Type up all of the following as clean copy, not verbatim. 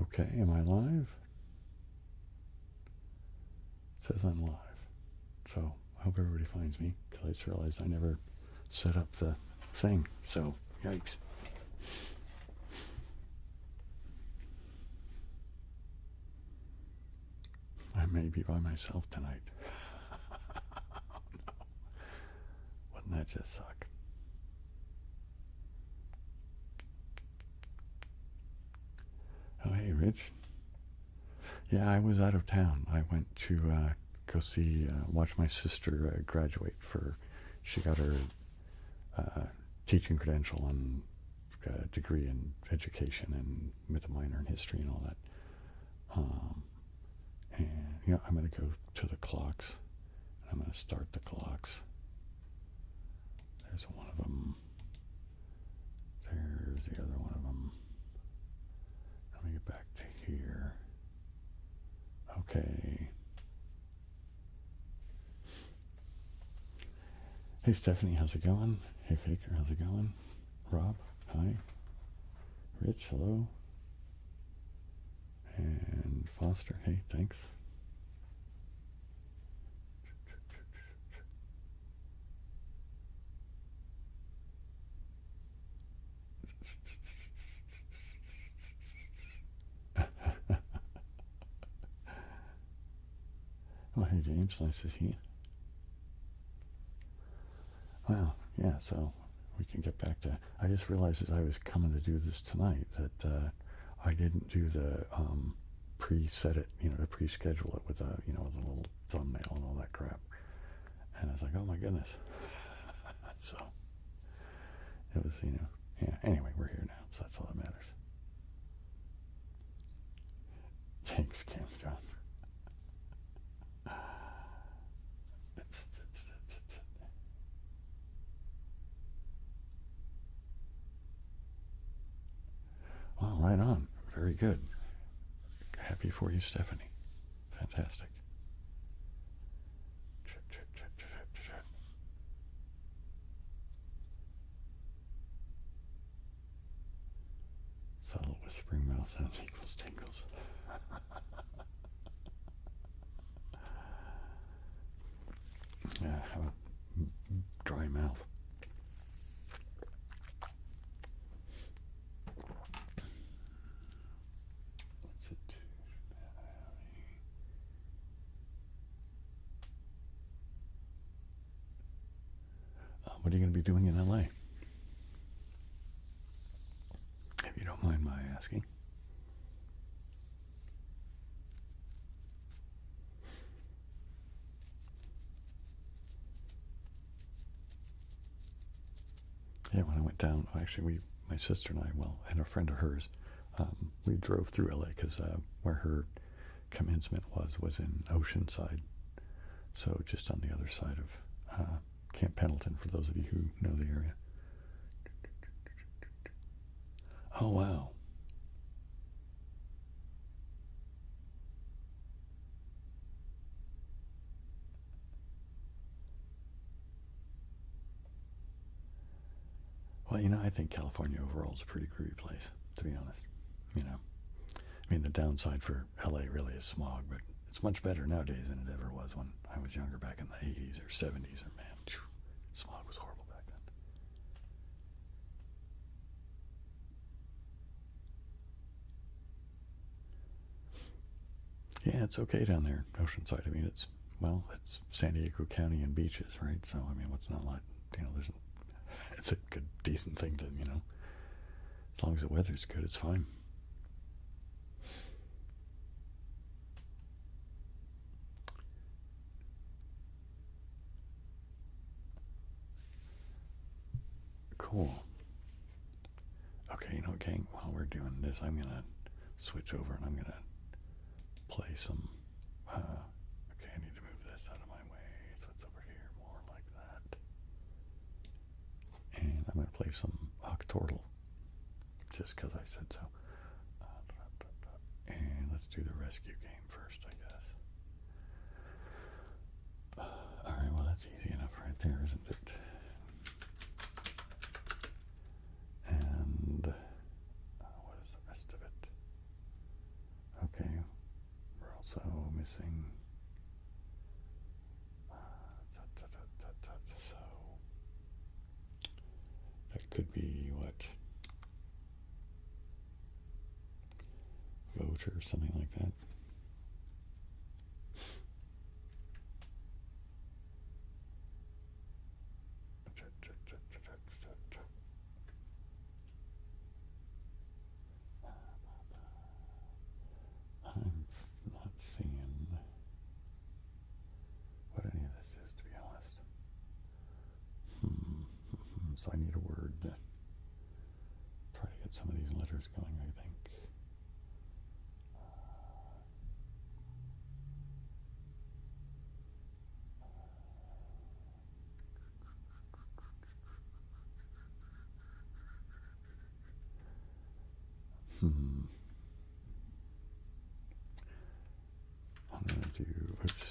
Okay, am I live? It says I'm live. So I hope everybody finds me, because I just realized I never set up the thing. So, yikes. I may be by myself tonight. No. Wouldn't that just suck? Oh, hey, Rich. Yeah, I was out of town. I went to go watch my sister graduate she got her teaching credential and got a degree in education and with a minor in history and all that. And I'm going to go to the clocks. I'm going to start the clocks. There's one of them. There's the other one of them. Let me get back to here. Okay. Hey, Stephanie, how's it going? Hey, Faker, how's it going? Rob, hi. Rich, hello. And Foster, hey, thanks. Oh, hey, James, nice to see you. Well, yeah, so we can get back to... I just realized as I was coming to do this tonight that I didn't do the pre-set it, to pre-schedule it with a, with a little thumbnail and all that crap. And I was like, oh my goodness. So, it was, yeah, anyway, we're here now, so that's all that matters. Thanks, Kim John. Well, right on. Very good. Happy for you, Stephanie. Fantastic. Subtle whispering mouth sounds equals tingles. Yeah, have a dry mouth. What's it? What are you going to be doing in LA? If you don't mind my asking. Yeah, when I went down, actually, my sister and I, and a friend of hers, we drove through LA because where her commencement was in Oceanside, so just on the other side of Camp Pendleton, for those of you who know the area. Oh, wow. Well, I think California overall is a pretty groovy place, to be honest. I mean, the downside for LA really is smog, but it's much better nowadays than it ever was when I was younger, back in the 80s or 70s, or man, smog was horrible back then. Yeah, it's okay down there, Oceanside. I mean, it's San Diego County and beaches, right? So, I mean, what's not like, it's a good, decent thing to, as long as the weather's good, it's fine. Cool. Okay, gang, while we're doing this, I'm going to switch over and I'm going to play some... okay, I need to move this out of my way, so it's over here, more like that. And I'm going to play some Octordle, just because I said so. And let's do the rescue game first, I guess. Alright, well, that's easy enough right there, isn't it? And what is the rest of it? So missing. So that could be what? Vote or something like that. I'm not seeing what any of this is, to be honest. So I need a word to try to get some of these letters going, I think. I'm going to do, oops.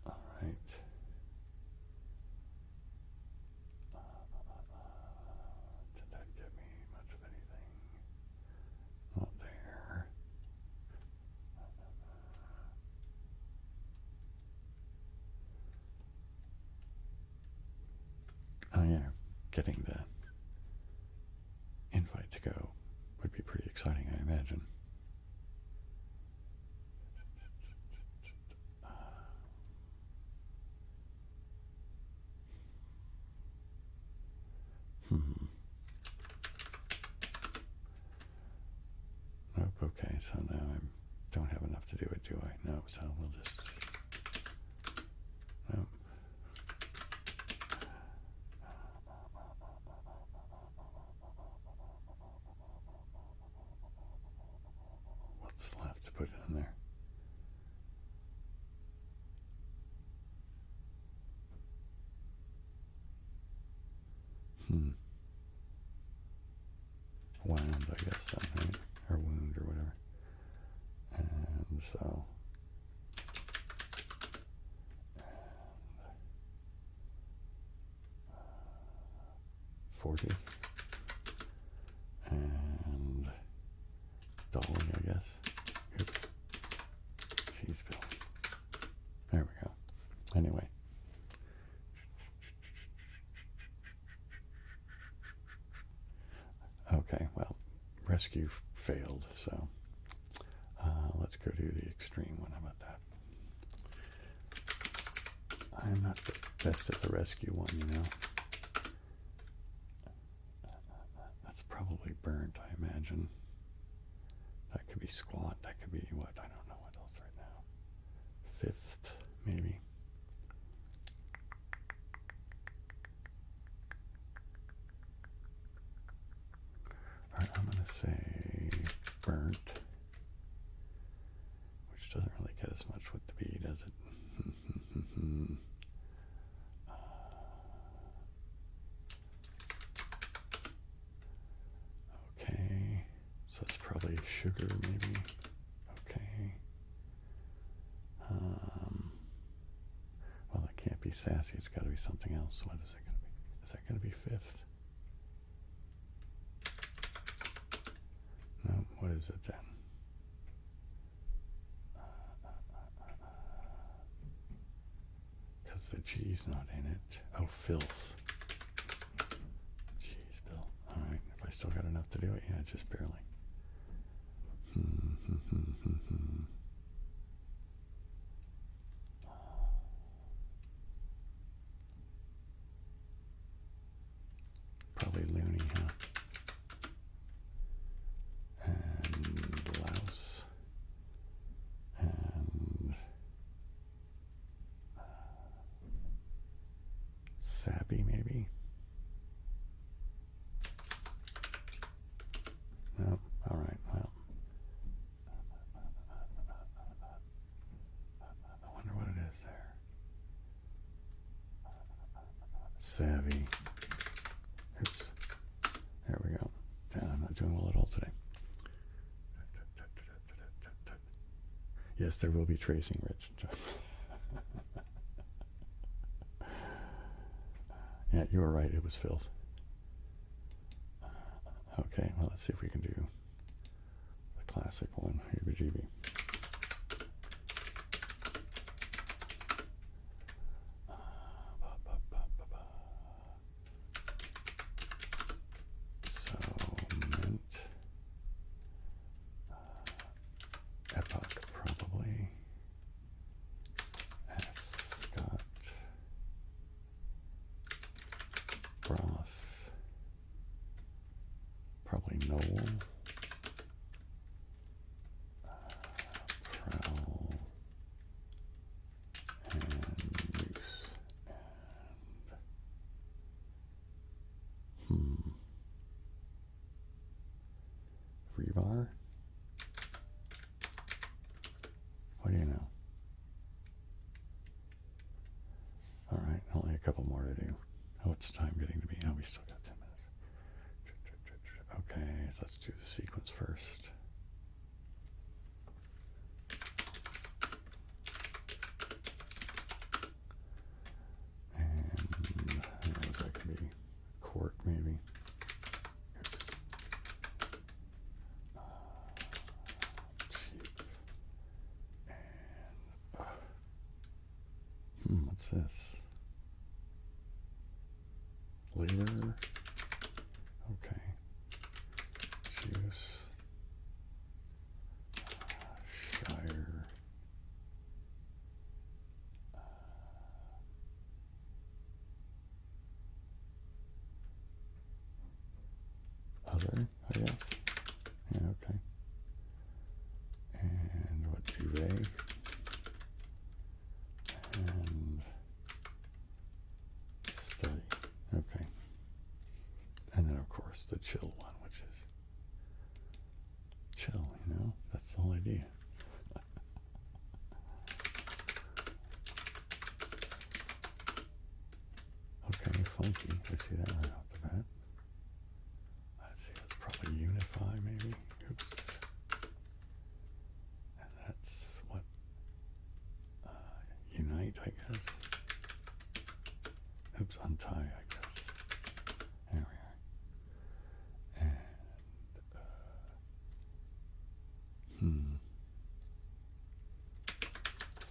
All right. Did that get me much of anything? Not there. Oh yeah, getting the invite to go would be pretty exciting, I imagine. Nope, okay, so now I don't have enough to do it, do I? No, so we'll just... Nope. What's left to put in there? Wound, I guess, then, right? Or wound, or whatever. And so... 40. And... Dolly, I guess. Oops. Cheese Bill. There we go. Anyway. Okay, well, rescue failed, so let's go do the extreme one. How about that? I'm not the best at the rescue one, you know. That's probably burnt, I imagine. That could be squat. That could be what? I don't know what else right now. Fifth, maybe. All right, I'm going to say burnt, which doesn't really get us much with the B, does it? Okay, so it's probably sugar, maybe. Okay. Well, it can't be sassy. It's got to be something else. What is it going to be? Is that going to be fifth? No, what is it then? Because the G's not in it. Oh, filth. Jeez, Bill. All right, if I still got enough to do it, yeah, just barely. Probably loony, huh? And louse. And sappy, maybe? No, all right, well. I wonder what it is there. Savvy. Oops. There we go. I'm not doing well at all today. Yes, there will be tracing, Rich. Yeah, you were right. It was filth. Okay, well, let's see if we can do the classic one. Heebie-jeebie. So, mint. Epoch, probably. Ascot. Broth. Probably Noel. Prowl. And Moose. And Rebar? What do you know? Alright, only a couple more to do. Oh, what's time getting to be? Oh, we still got 10 minutes. Okay, so let's do the sequence first. And what was that going to be? Court, maybe? What's this? Later. Okay. Juice. Shire. Other, I guess. Yeah, okay. And what, duvet? And study. Okay. And then, of course, the chill one, which is chill, you know? That's the whole idea. Okay, funky. I see that right off the bat. Let's see, that's probably unify, maybe. Oops. And that's what? Unite, I guess. Oops, untie, I guess. There we are. And,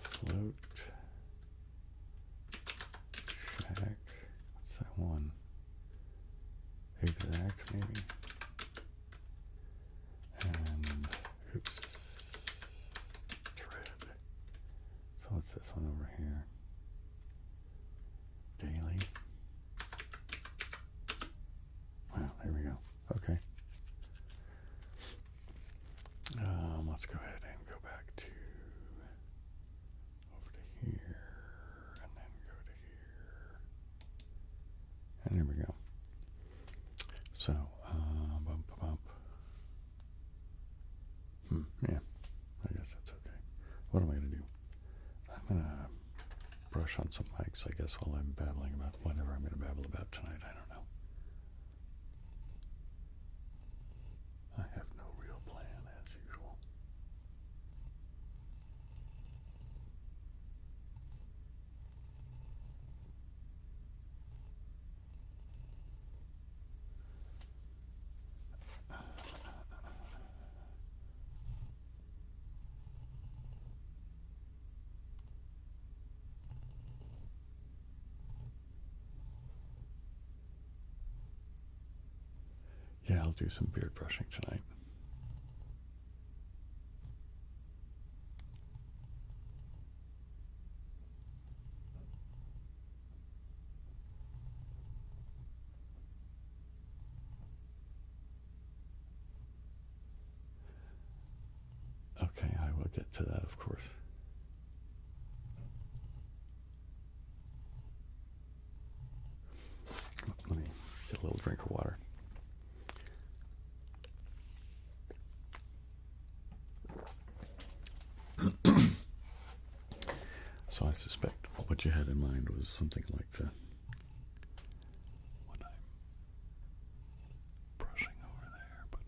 float. Shack. What's that one? Exact, maybe. And, oops. Tread. So what's this one over here? Daily. Wow, there we go. Okay. Let's go ahead and go back to over to here, and then go to here, and there we go. So, bump, bump. Yeah, I guess that's okay. What am I going to do? I'm going to brush on some mics, I guess, while I'm babbling about whatever I'm going to babble about tonight. I don't know. I have no real plan, as usual. Yeah, I'll do some beard brushing tonight. Okay, I will get to that, of course. Let me get a little drink of water. So I suspect what you had in mind was something like the when I'm brushing over there, but I'm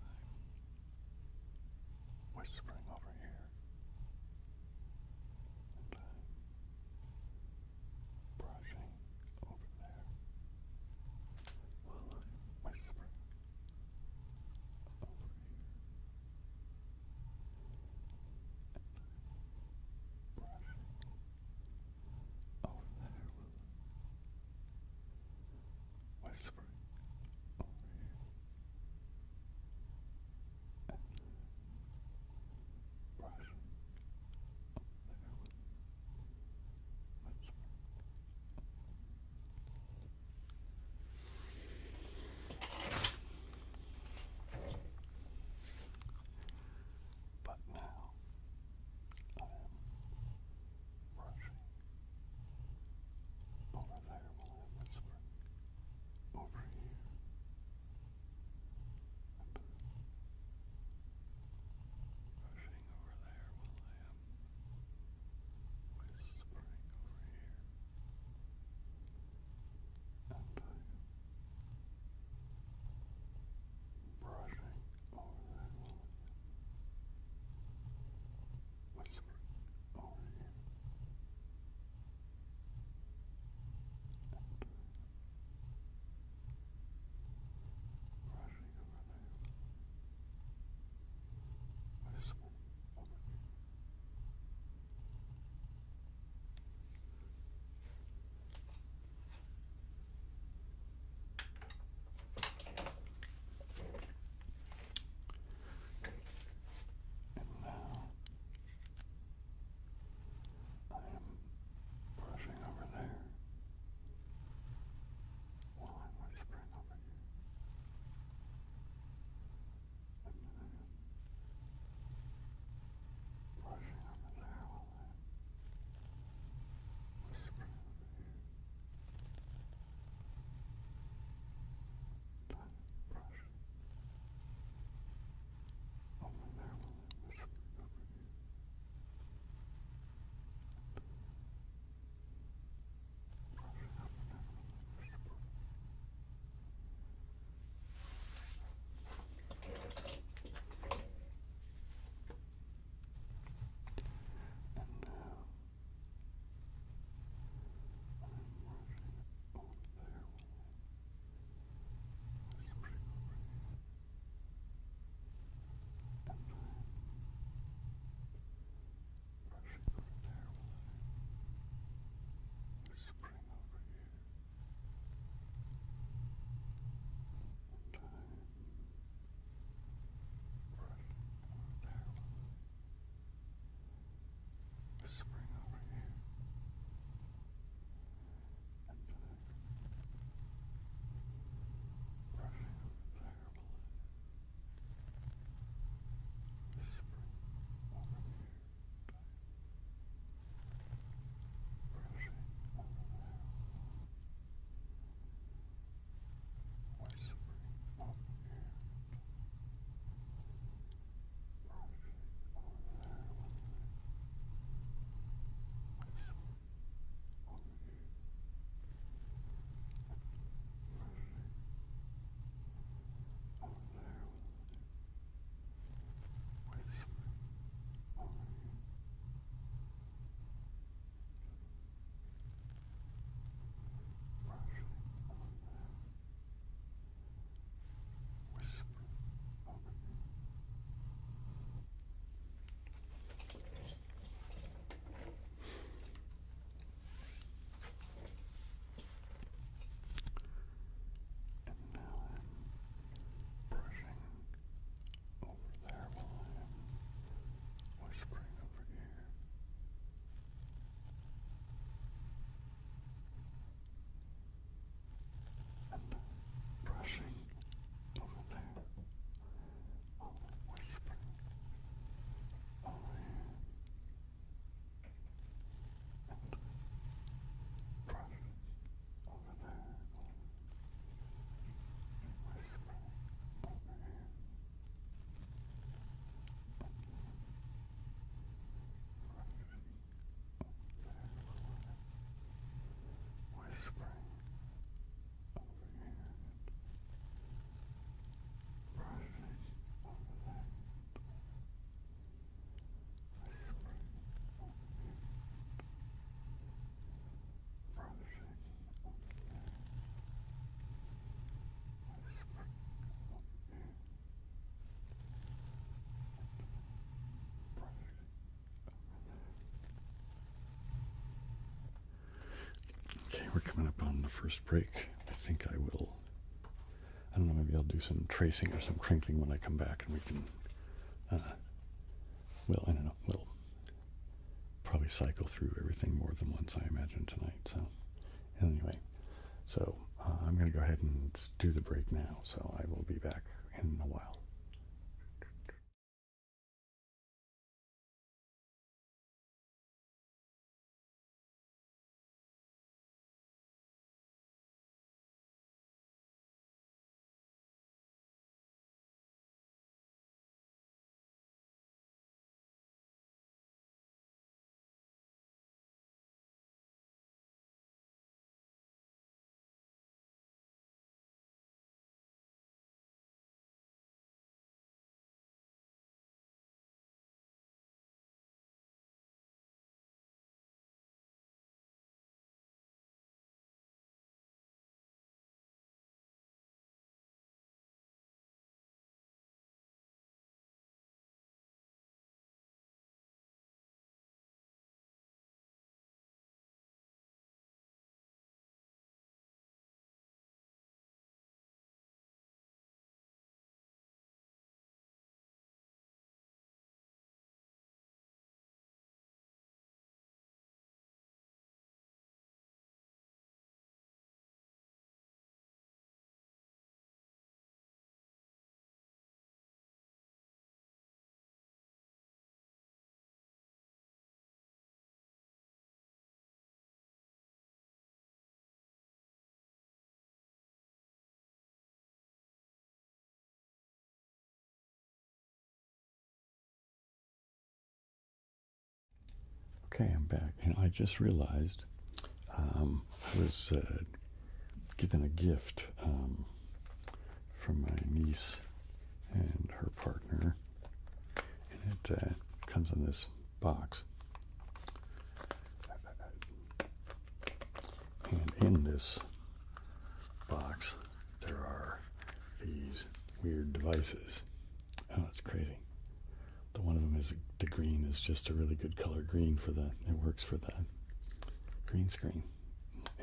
whispering over here. And I'm brushing over there while I'm whispering over here. coming up on the first break. I think I will, I don't know, maybe I'll do some tracing or some crinkling when I come back, and we can, well, I don't know, we'll probably cycle through everything more than once, I imagine, tonight. So anyway, so I'm going to go ahead and do the break now, so I will be back in a while. Okay, I'm back, and I just realized I was given a gift from my niece and her partner, and it comes in this box. And in this box, there are these weird devices. Oh, it's crazy. The one of them is the green is just a really good color green for the, it works for the green screen.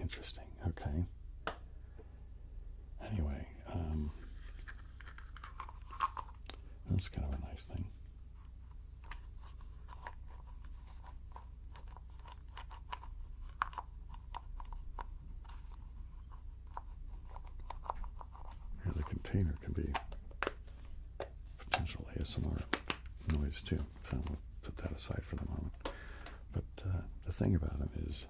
Interesting. Okay. Anyway, that's kind of a nice thing. Here, the container can be potential ASMR noise too, so we'll put that aside for the moment. But the thing about them is,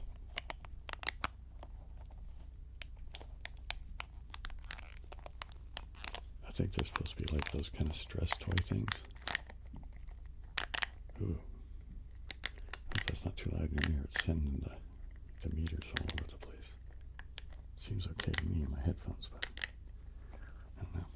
I think they're supposed to be like those kind of stress toy things. Ooh, hope that's not too loud in your ear. It's sending the meters all over the place. Seems okay to me in my headphones, but I don't know.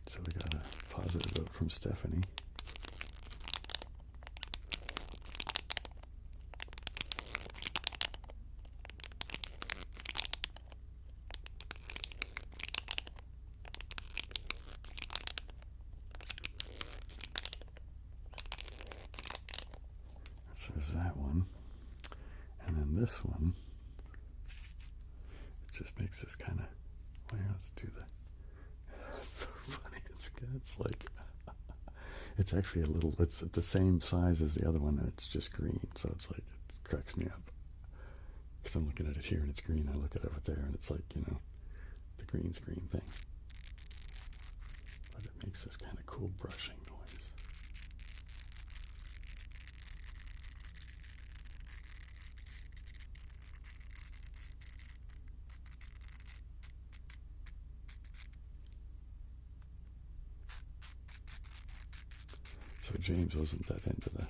So we got a positive vote from Stephanie. So there's that one. And then this one, it just makes this kind of, well, here, let's do the, it's so funny. It's like, it's actually a little, it's the same size as the other one, and it's just green. So it's like, it cracks me up. Because I'm looking at it here, and it's green. I look at it over there, and it's like, you know, the green screen thing. But it makes this kind of cool brushing noise. So James wasn't that into the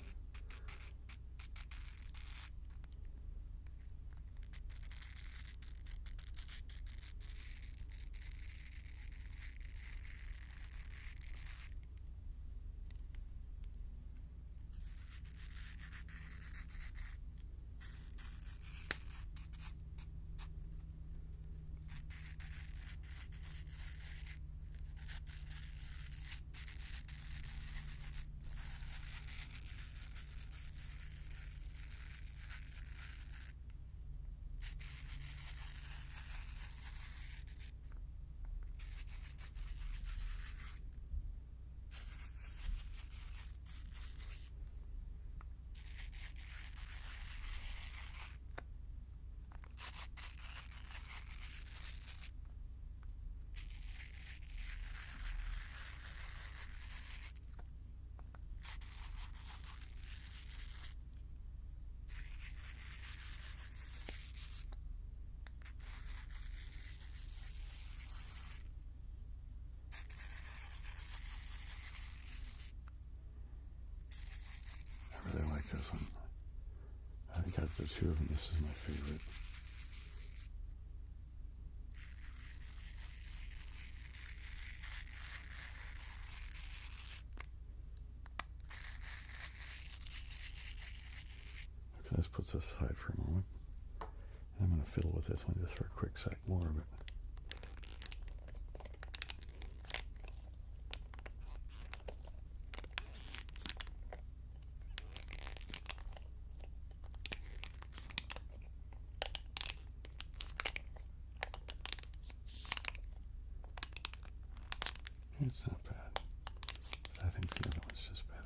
This is my favorite. Okay, this puts this aside for a moment. I'm going to fiddle with this one just for a quick sec more of it. It's not bad. I think the other one's just better.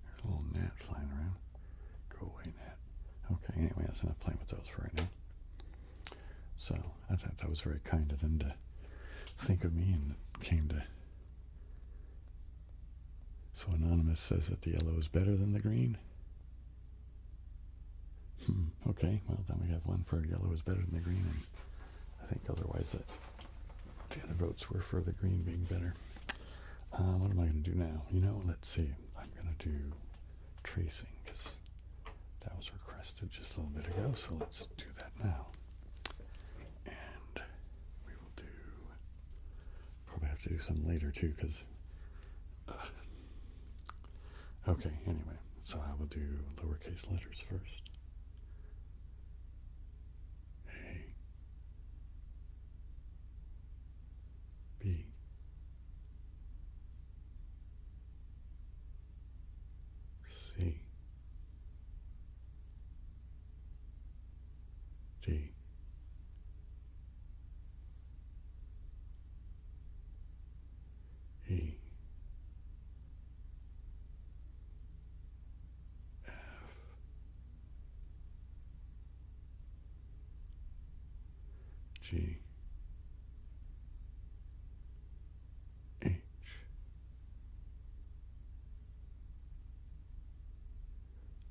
There's a little gnat flying around. Go away, gnat. Okay, anyway, that's enough playing with those for right now. So I thought that was very kind of them to think of me, and came to. So Anonymous says that the yellow is better than the green. Okay, well then we have one for yellow is better than the green, and I think otherwise that the other votes were for the green being better. What am I going to do now? You know, let's see. I'm going to do tracing because that was requested just a little bit ago. So let's do that now. Probably have to do some later too, because okay, anyway, so I will do lowercase letters first. A, B, C, D, E, F, G, H,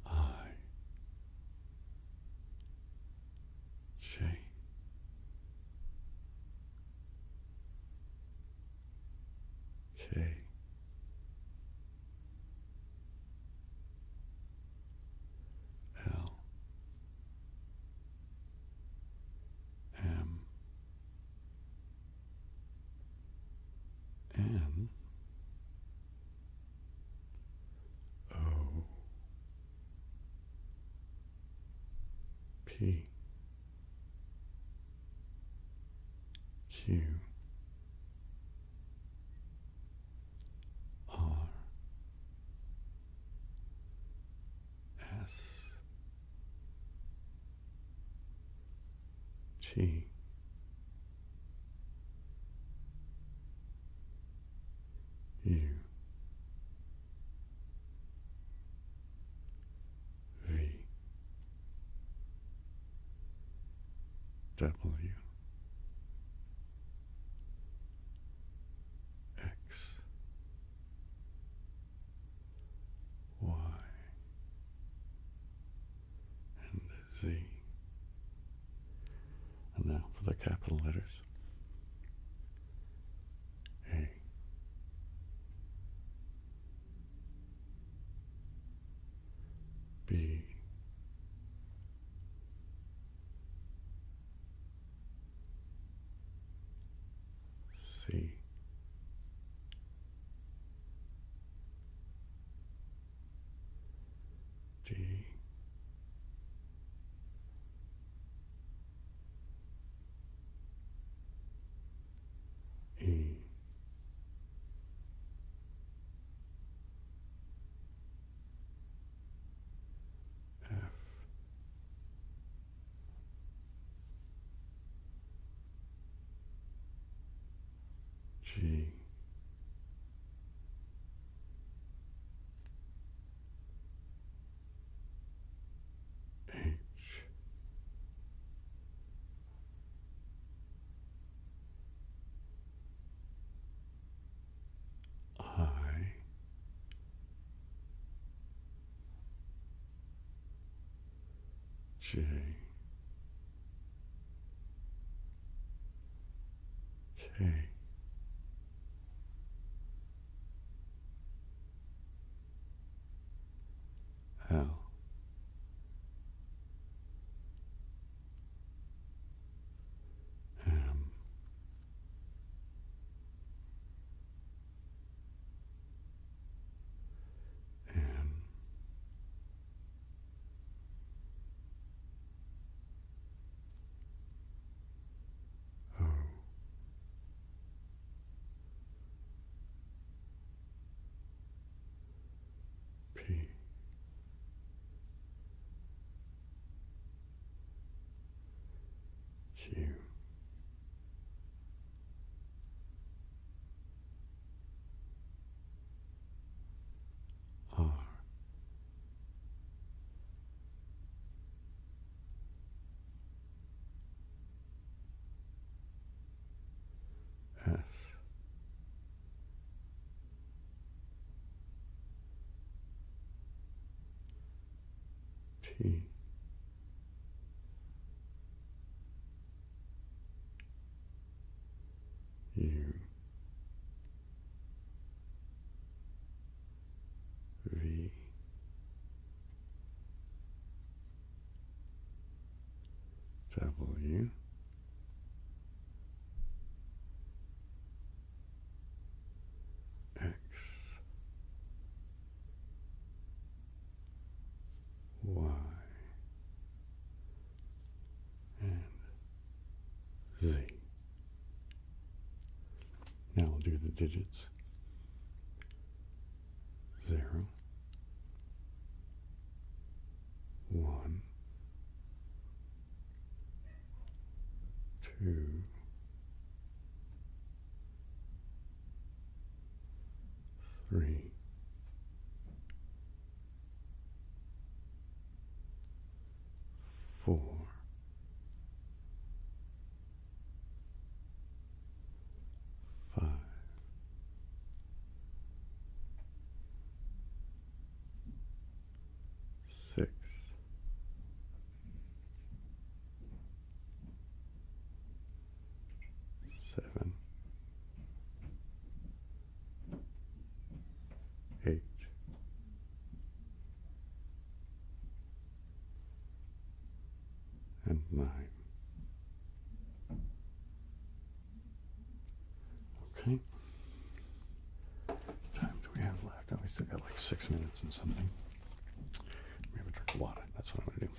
I, J, K, L, M, N, O, P, Q, R, S, T, U, V, W, X, Y, and Z. And now for the capital letters. A, B, C, D, E, F, G, H, I, J, K, L, M, N, O, P, Q, R, S, T, U, V, W, X, Y, and Z. Now I'll do the digits. 0, 1, 2, 3, 4, 5, 6, 7, 8, 9. Okay. Time do we have left? Oh, we still got like 6 minutes and something. We have a drink of water. That's what I'm going to do.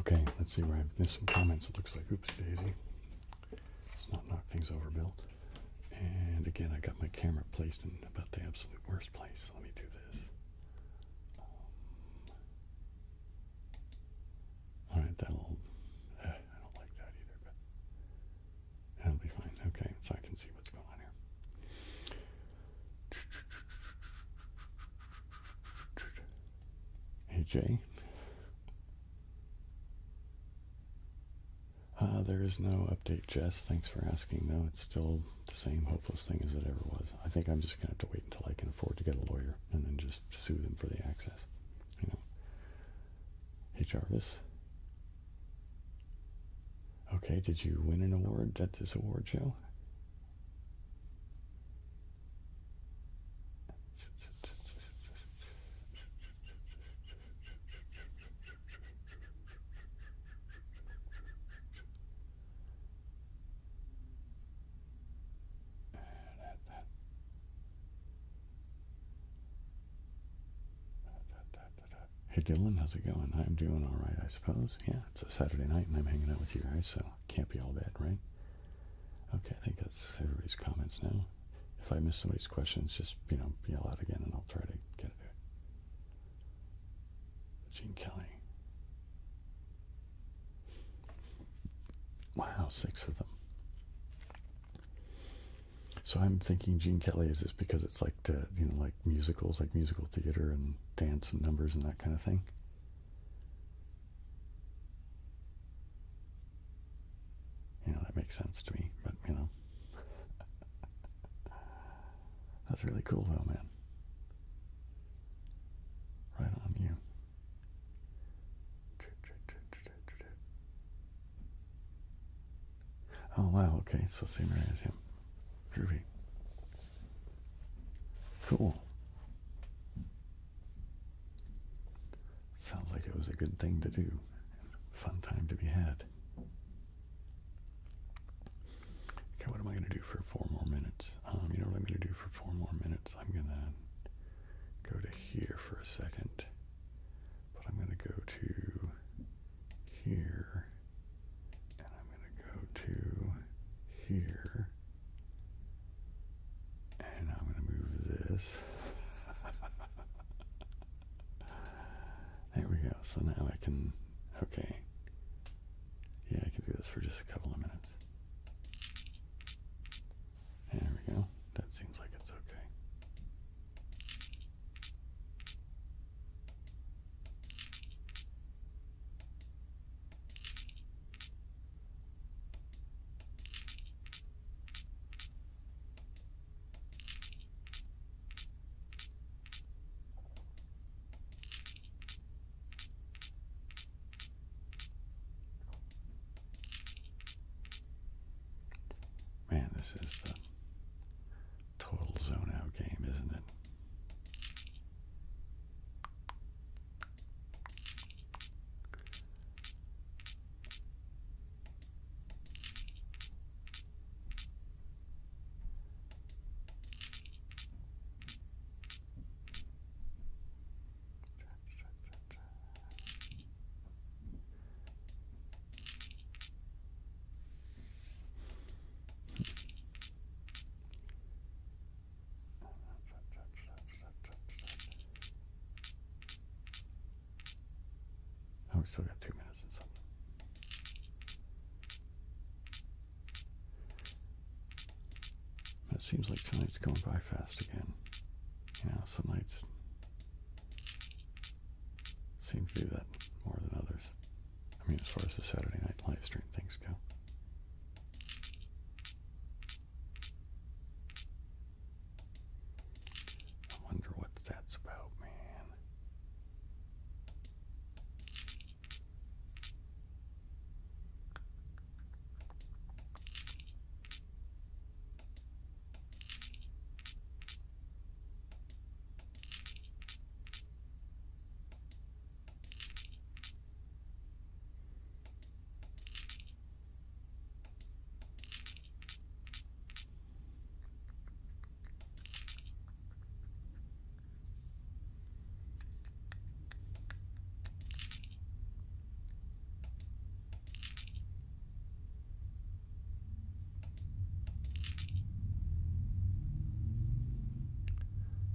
Okay, let's see where I've missed some comments. It looks like oopsie daisy. Let's not knock things over, Bill. And again, I got my camera placed in about the absolute worst place. Let me do this. All right, that'll. I don't like that either, but that'll be fine. Okay, so I can see what's going on here. Hey, Jay. There is no update, Jess. Thanks for asking, though. It's still the same hopeless thing as it ever was. I think I'm just going to have to wait until I can afford to get a lawyer and then just sue them for the access. You know. Hey, Jarvis. Okay, did you win an award at this award show? Hey Dylan, how's it going? I'm doing all right, I suppose. Yeah, it's a Saturday night and I'm hanging out with you guys, so can't be all bad, right? Okay, I think that's everybody's comments now. If I miss somebody's questions, just, yell out again and I'll try to get it. Gene Kelly. Wow, 6 of them. So I'm thinking Gene Kelly, is this because it's like, like musicals, like musical theater and dance and numbers and that kind of thing? That makes sense to me, but, That's really cool though, man. Right wow, okay, so same area as him. Groovy. Cool. Sounds like it was a good thing to do. Fun time to be had. Okay, what am I going to do for 4 more minutes? You know what I'm going to do for 4 more minutes? I'm going to go to here for a second. But I'm going to go to here. And I'm going to go to here. And I'm going to move this. There we go. So now I can, okay. Yeah, I can do this for just a couple of minutes. There we go. That seems like it's okay. Man, this is the total zone out game, isn't it? Oh, we still got 2 minutes and something. It seems like tonight's going by fast again. You know, some nights seem to do that more than others. I mean, as far as the Saturday night live stream things go. I wonder what that's about, man.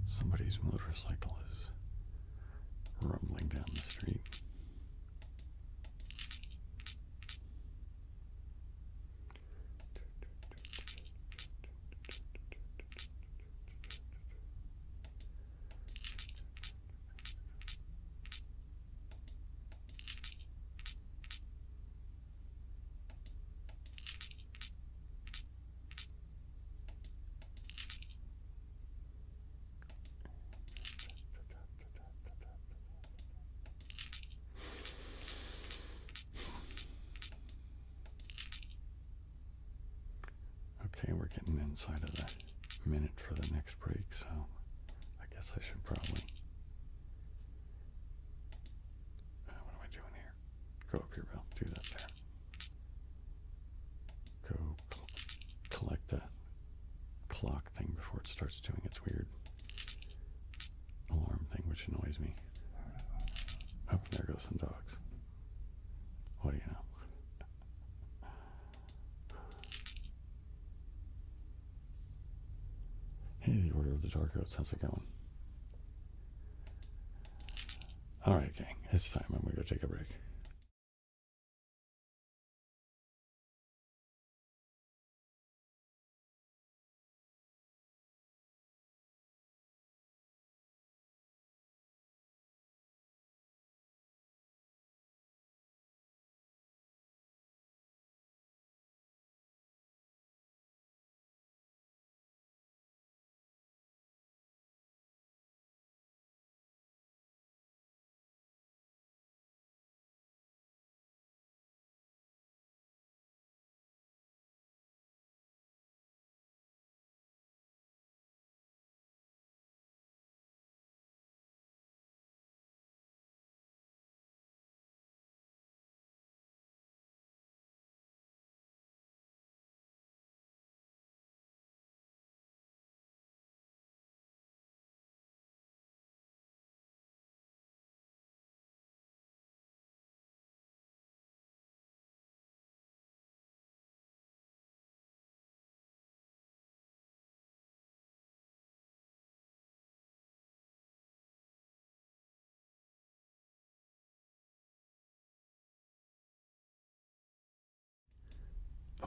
Somebody's motorcycle is rumbling down the street. Okay, we're getting inside of the minute for the next break, so I guess I should probably... what am I doing here? Go up here, Bill. Do that there. Go collect the clock thing before it starts doing its weird alarm thing, which annoys me. Oh, there goes some dogs. What do you know? Hey, the Order of the Dark Oats, how's it going? Alright, gang, it's time. I'm going to go take a break.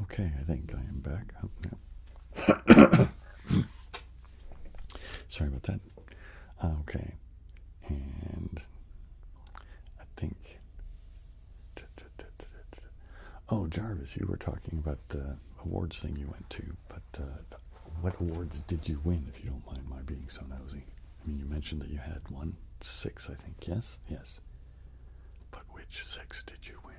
Okay, I think I am back. Oh, no. Sorry about that. Okay, and I think. Oh, Jarvis, you were talking about the awards thing you went to, but what awards did you win, if you don't mind my being so nosy? I mean, you mentioned that you had won 6, I think. Yes? Yes. But which 6 did you win?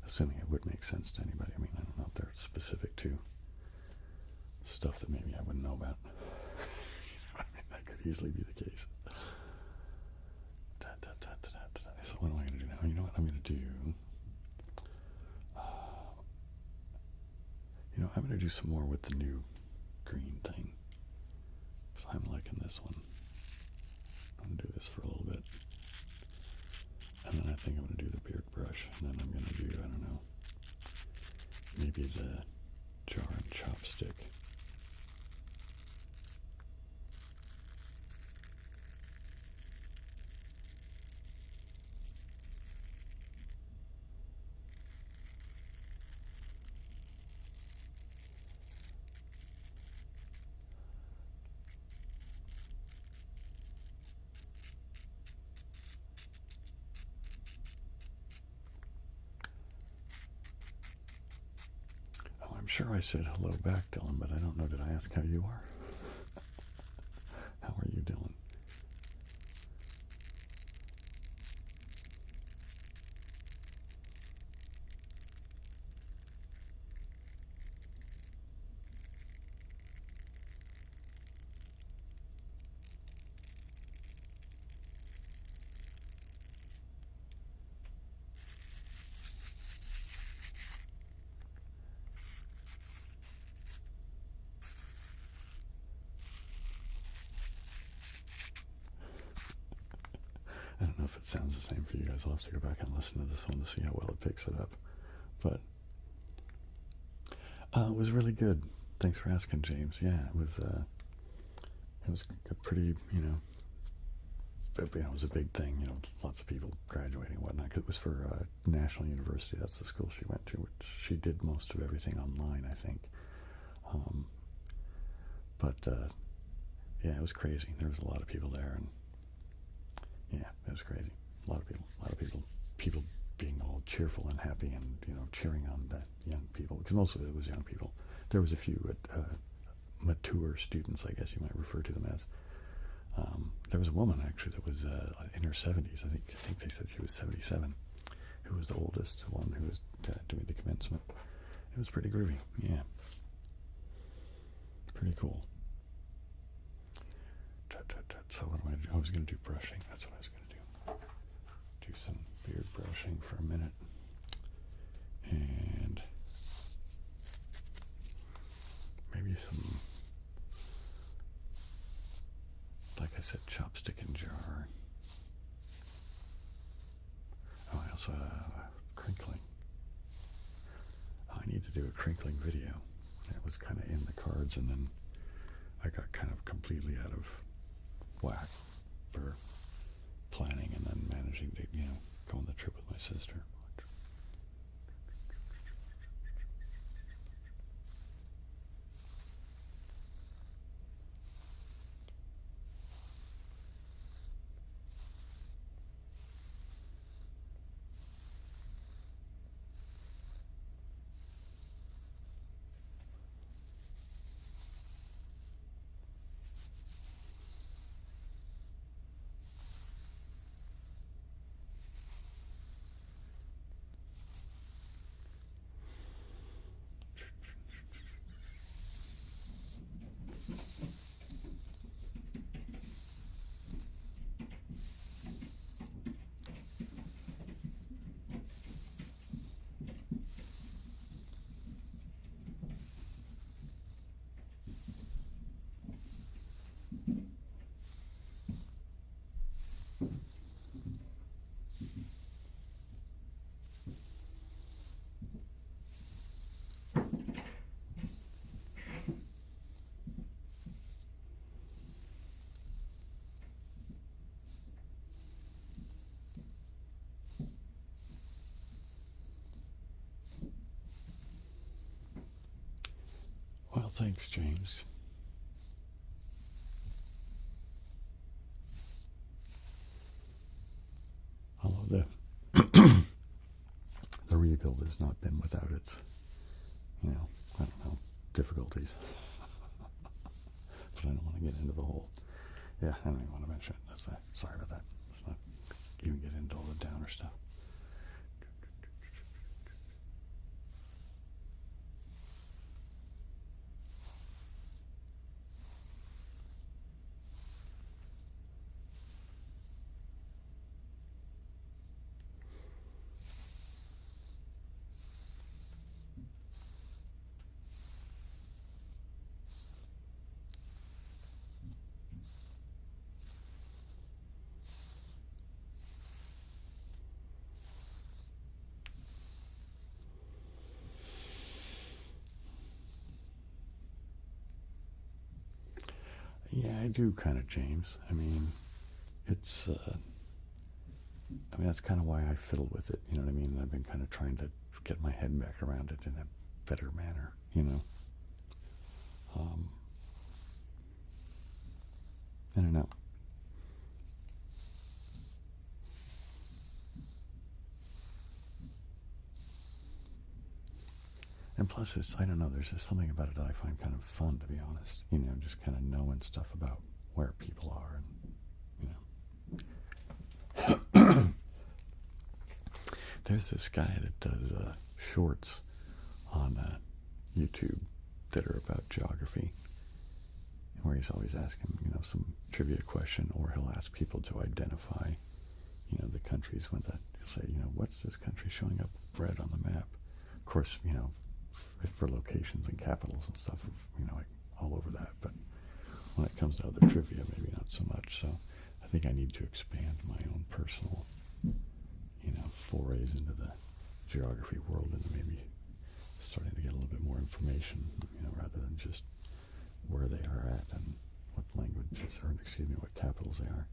Assuming it would make sense to anybody. I mean, I don't know if they're specific to stuff that maybe I wouldn't know about. I mean, that could easily be the case. So what am I going to do now? You know what I'm going to do? I'm going to do some more with the new green thing. Because I'm liking this one. I'm going to do this for a little bit. And then I think I'm going to do the beard brush. And then I'm going to do, I don't know, maybe the jar and chopstick. I'm sure I said hello back, Dylan, but I don't know. Did I ask how you are? How are you, Dylan? I don't know if it sounds the same for you guys. I'll have to go back and listen to this one to see how well it picks it up. But it was really good. Thanks for asking, James. Yeah, it was a pretty, it was a big thing. Lots of people graduating and whatnot. 'Cause it was for National University. That's the school she went to, which she did most of everything online, I think. Yeah, it was crazy. There was a lot of people there, and yeah, it was crazy. A lot of people being all cheerful and happy, and cheering on the young people, because most of it was young people. There was a few mature students, I guess you might refer to them as. There was a woman actually that was in her 70s. I think they said she was 77, who was the oldest one who was doing the commencement. It was pretty groovy. Yeah, pretty cool. So what am I going to do? I was going to do brushing. That's what I was going to do. Do some beard brushing for a minute. And maybe some, like I said, chopstick and jar. Oh, I also have crinkling. I need to do a crinkling video. It was kind of in the cards, and then I got kind of completely out of whack for planning and then managing to, go on the trip with my sister. Well, thanks, James. Although the rebuild has not been without its, I don't know, difficulties. But I don't want to get into the whole. Yeah, I don't even want to mention it. Sorry about that. Let's not even get into all the downer stuff. Yeah, I do kind of, James. I mean, it's, that's kind of why I fiddle with it, you know what I mean? I've been kind of trying to get my head back around it in a better manner, I don't know. And plus, I don't know, there's just something about it that I find kind of fun, to be honest. Just kind of knowing stuff about where people are and, There's this guy that does shorts on YouTube that are about geography, where he's always asking, some trivia question, or he'll ask people to identify, the countries with that. He'll say, what's this country showing up red on the map? Of course, for locations and capitals and stuff, like all over that. But when it comes to other trivia, maybe not so much. So I think I need to expand my own personal, forays into the geography world, and maybe starting to get a little bit more information, rather than just where they are at and what languages, or excuse me, what capitals they are.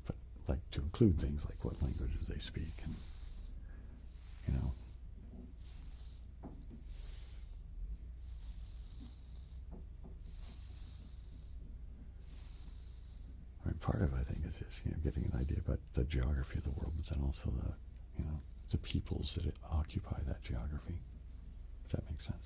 But like to include things like what languages they speak, and part of it, I think, is just, getting an idea about the geography of the world, but then also the peoples that occupy that geography. Does that make sense?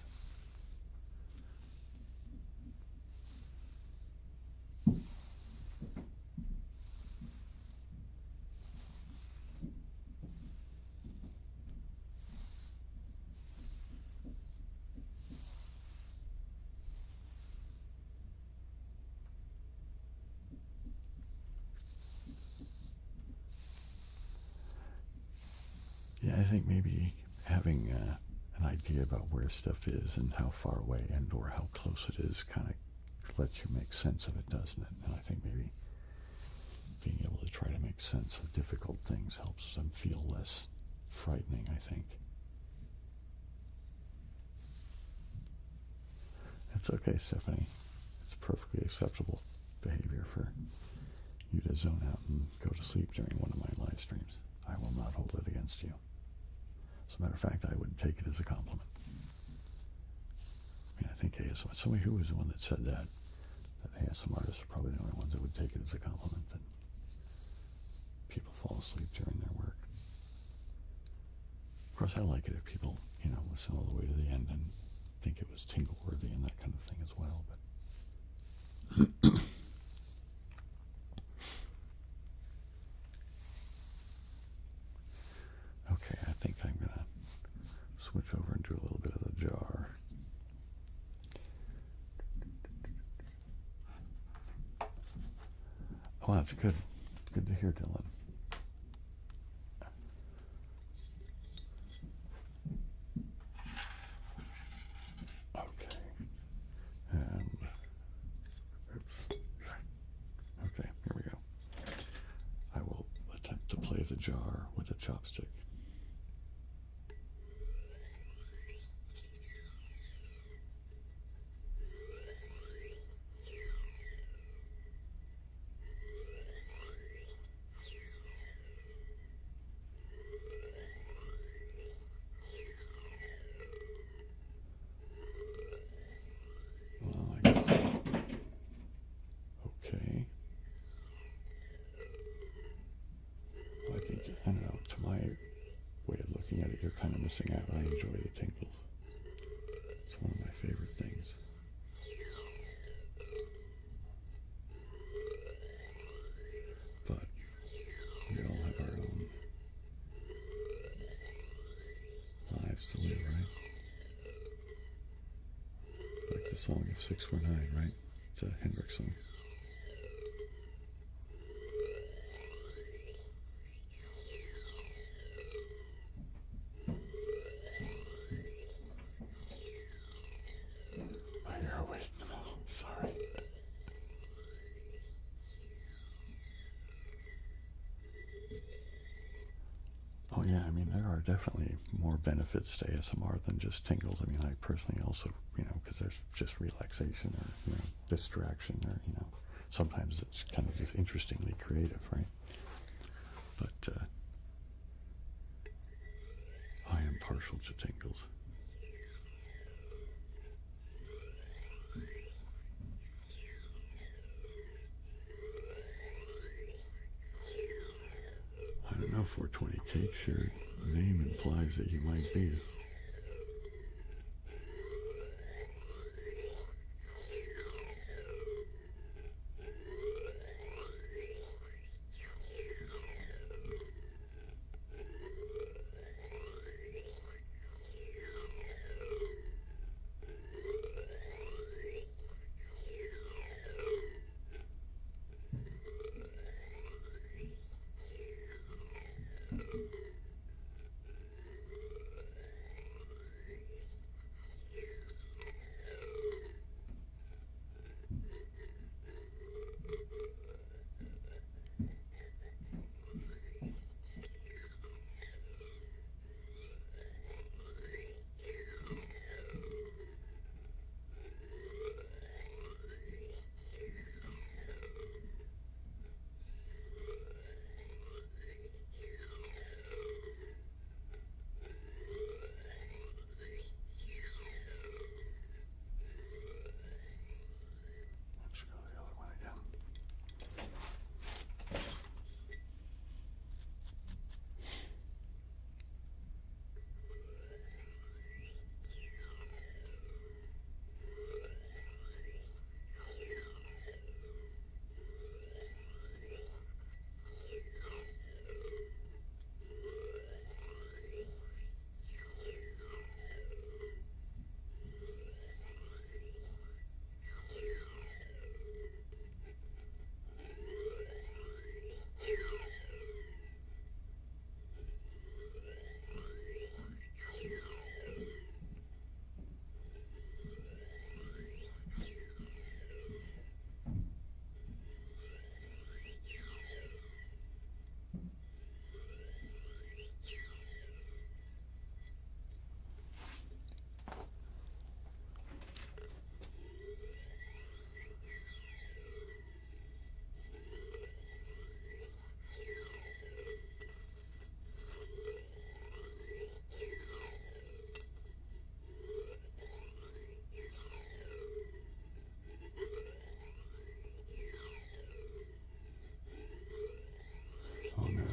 Yeah, I think maybe having an idea about where stuff is and how far away and or how close it is kind of lets you make sense of it, doesn't it? And I think maybe being able to try to make sense of difficult things helps them feel less frightening, I think. It's okay, Stephanie. It's perfectly acceptable behavior for you to zone out and go to sleep during one of my live streams. I will not hold it against you. As a matter of fact, I would take it as a compliment. I think ASMR, somebody who was the one that said that ASMR artists are probably the only ones that would take it as a compliment that people fall asleep during their work. Of course, I like it if people, listen all the way to the end and think it was tingle-worthy and that kind of thing as well, but okay, I think I'm going to switch over and do a little bit of the jar. Oh, that's good. Good to hear, Dylan. Okay. And, oops. Okay, here we go. I will attempt to play the jar with a chopstick. enjoy the tingles. It's one of my favorite things. But we all have our own lives to live, right? Like the song of 649, right? It's a Hendrix song. Oh, you're awake now. Sorry. Oh yeah, I mean, there are definitely more benefits to ASMR than just tingles. I mean, I personally also, because there's just relaxation or, distraction or, sometimes it's kind of just interestingly creative, right? But I am partial to tingles. I don't know, 420 Cakes, your name implies that you might be.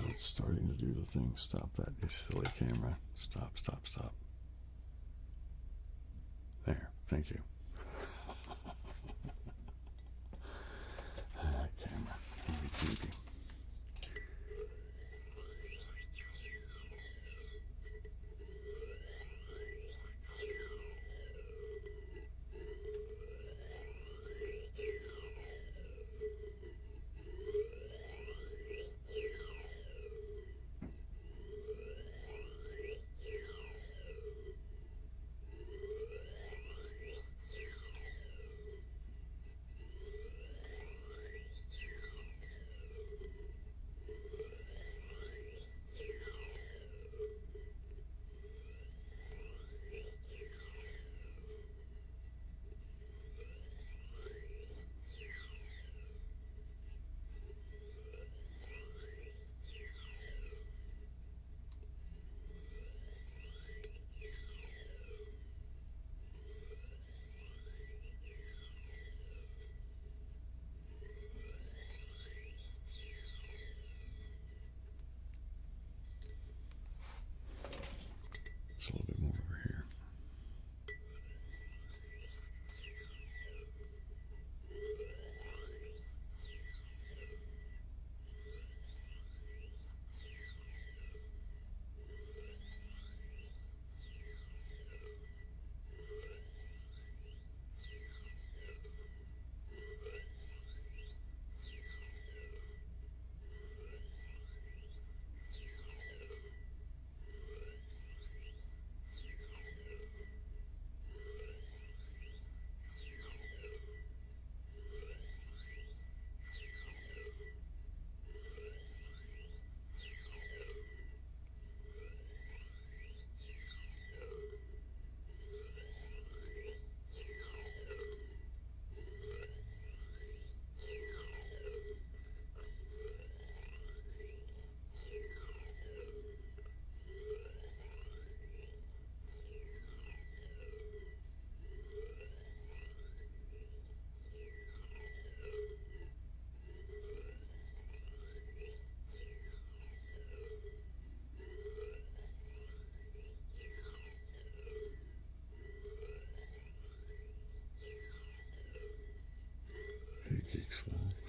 It's starting to do the thing. Stop that, you silly camera. Stop, stop, stop. There, thank you. Camera, heebie-jeebie.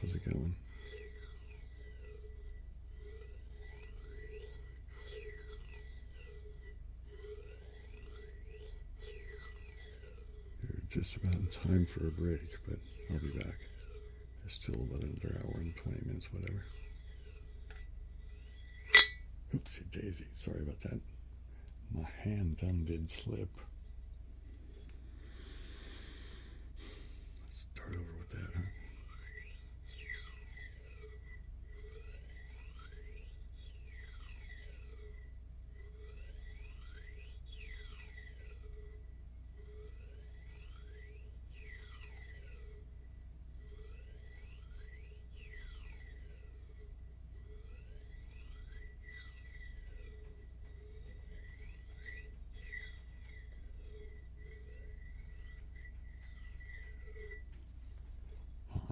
How's it going? You're just about in time for a break, but I'll be back. There's still about another hour and 20 minutes, whatever. Oopsie daisy, sorry about that. My hand done did slip. Let's start over with that, huh?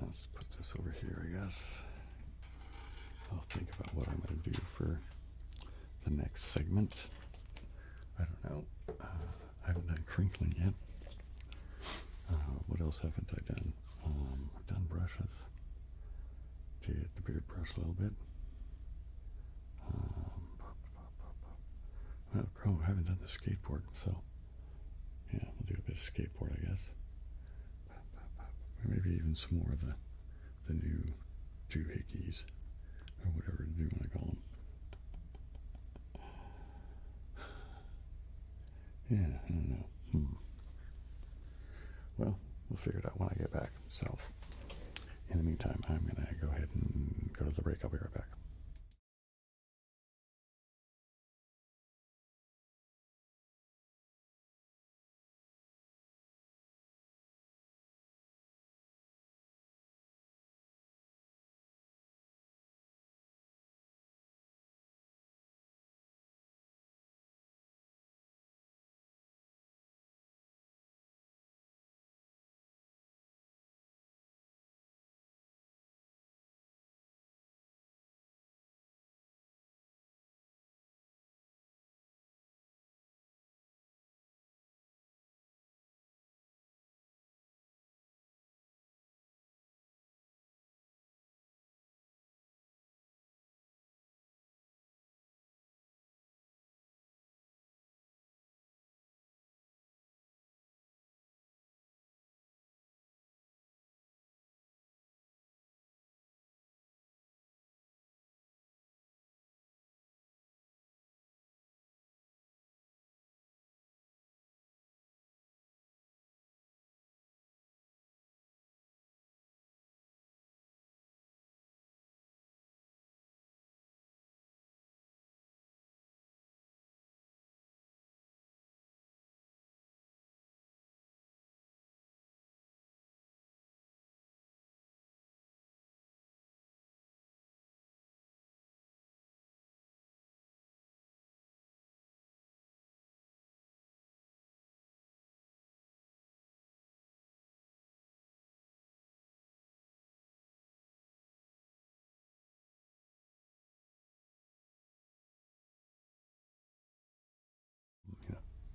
Let's put this over here, I guess. I'll think about what I'm going to do for the next segment. I don't know. I haven't done crinkling yet. What else haven't I done? I've done brushes. Did the beard brush a little bit. I haven't done the skateboard, so yeah, we'll do a bit of skateboard, I guess. Or maybe even some more of the new doohickeys, or whatever you want to call them. Yeah, I don't know. Well, we'll figure it out when I get back. So, in the meantime, I'm going to go ahead and go to the break. I'll be right back.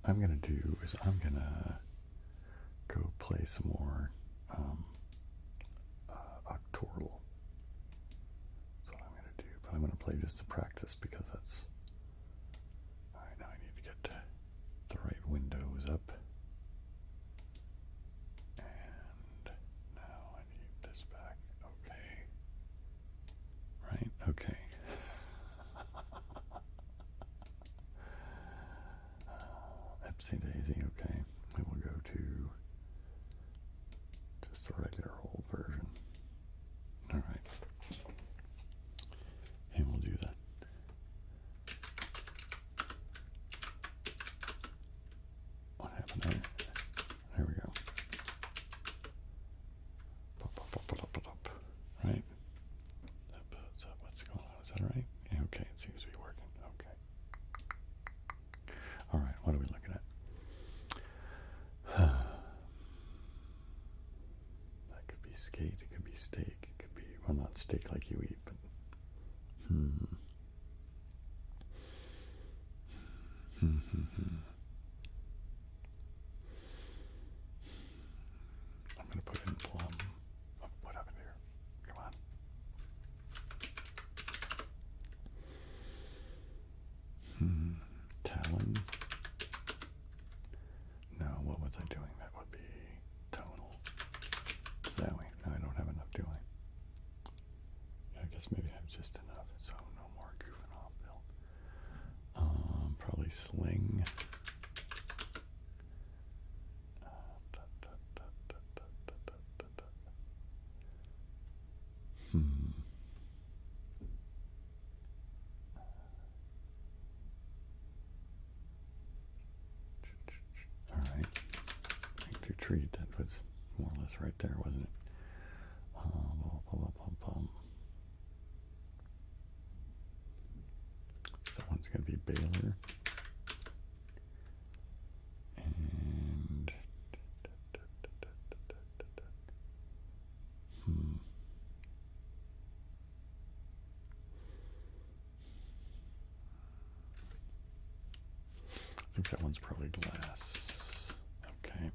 I'm going to do is I'm going to go play some more Octordle. That's what I'm going to do. But I'm going to play just to practice because that's... Alright, now I need to get the right windows up. And now I need this back. Okay. Right? Okay. Epsy daisy, okay. And we'll go to just the regular old version. Alright. And we'll do that. What happened there? There we go. Right? So what's going on? Is that right? Yeah, okay, it seems to be working. Okay. Alright, what are we looking at? That could be skate, it could be steak, it could be, well, not steak like you eat, but I'm going to put in plum. Oh, what happened here? Come on. sling. All right. To treat, that was more or less right there, wasn't it? That one's going to be Baylor. And I think that one's probably glass. Okay.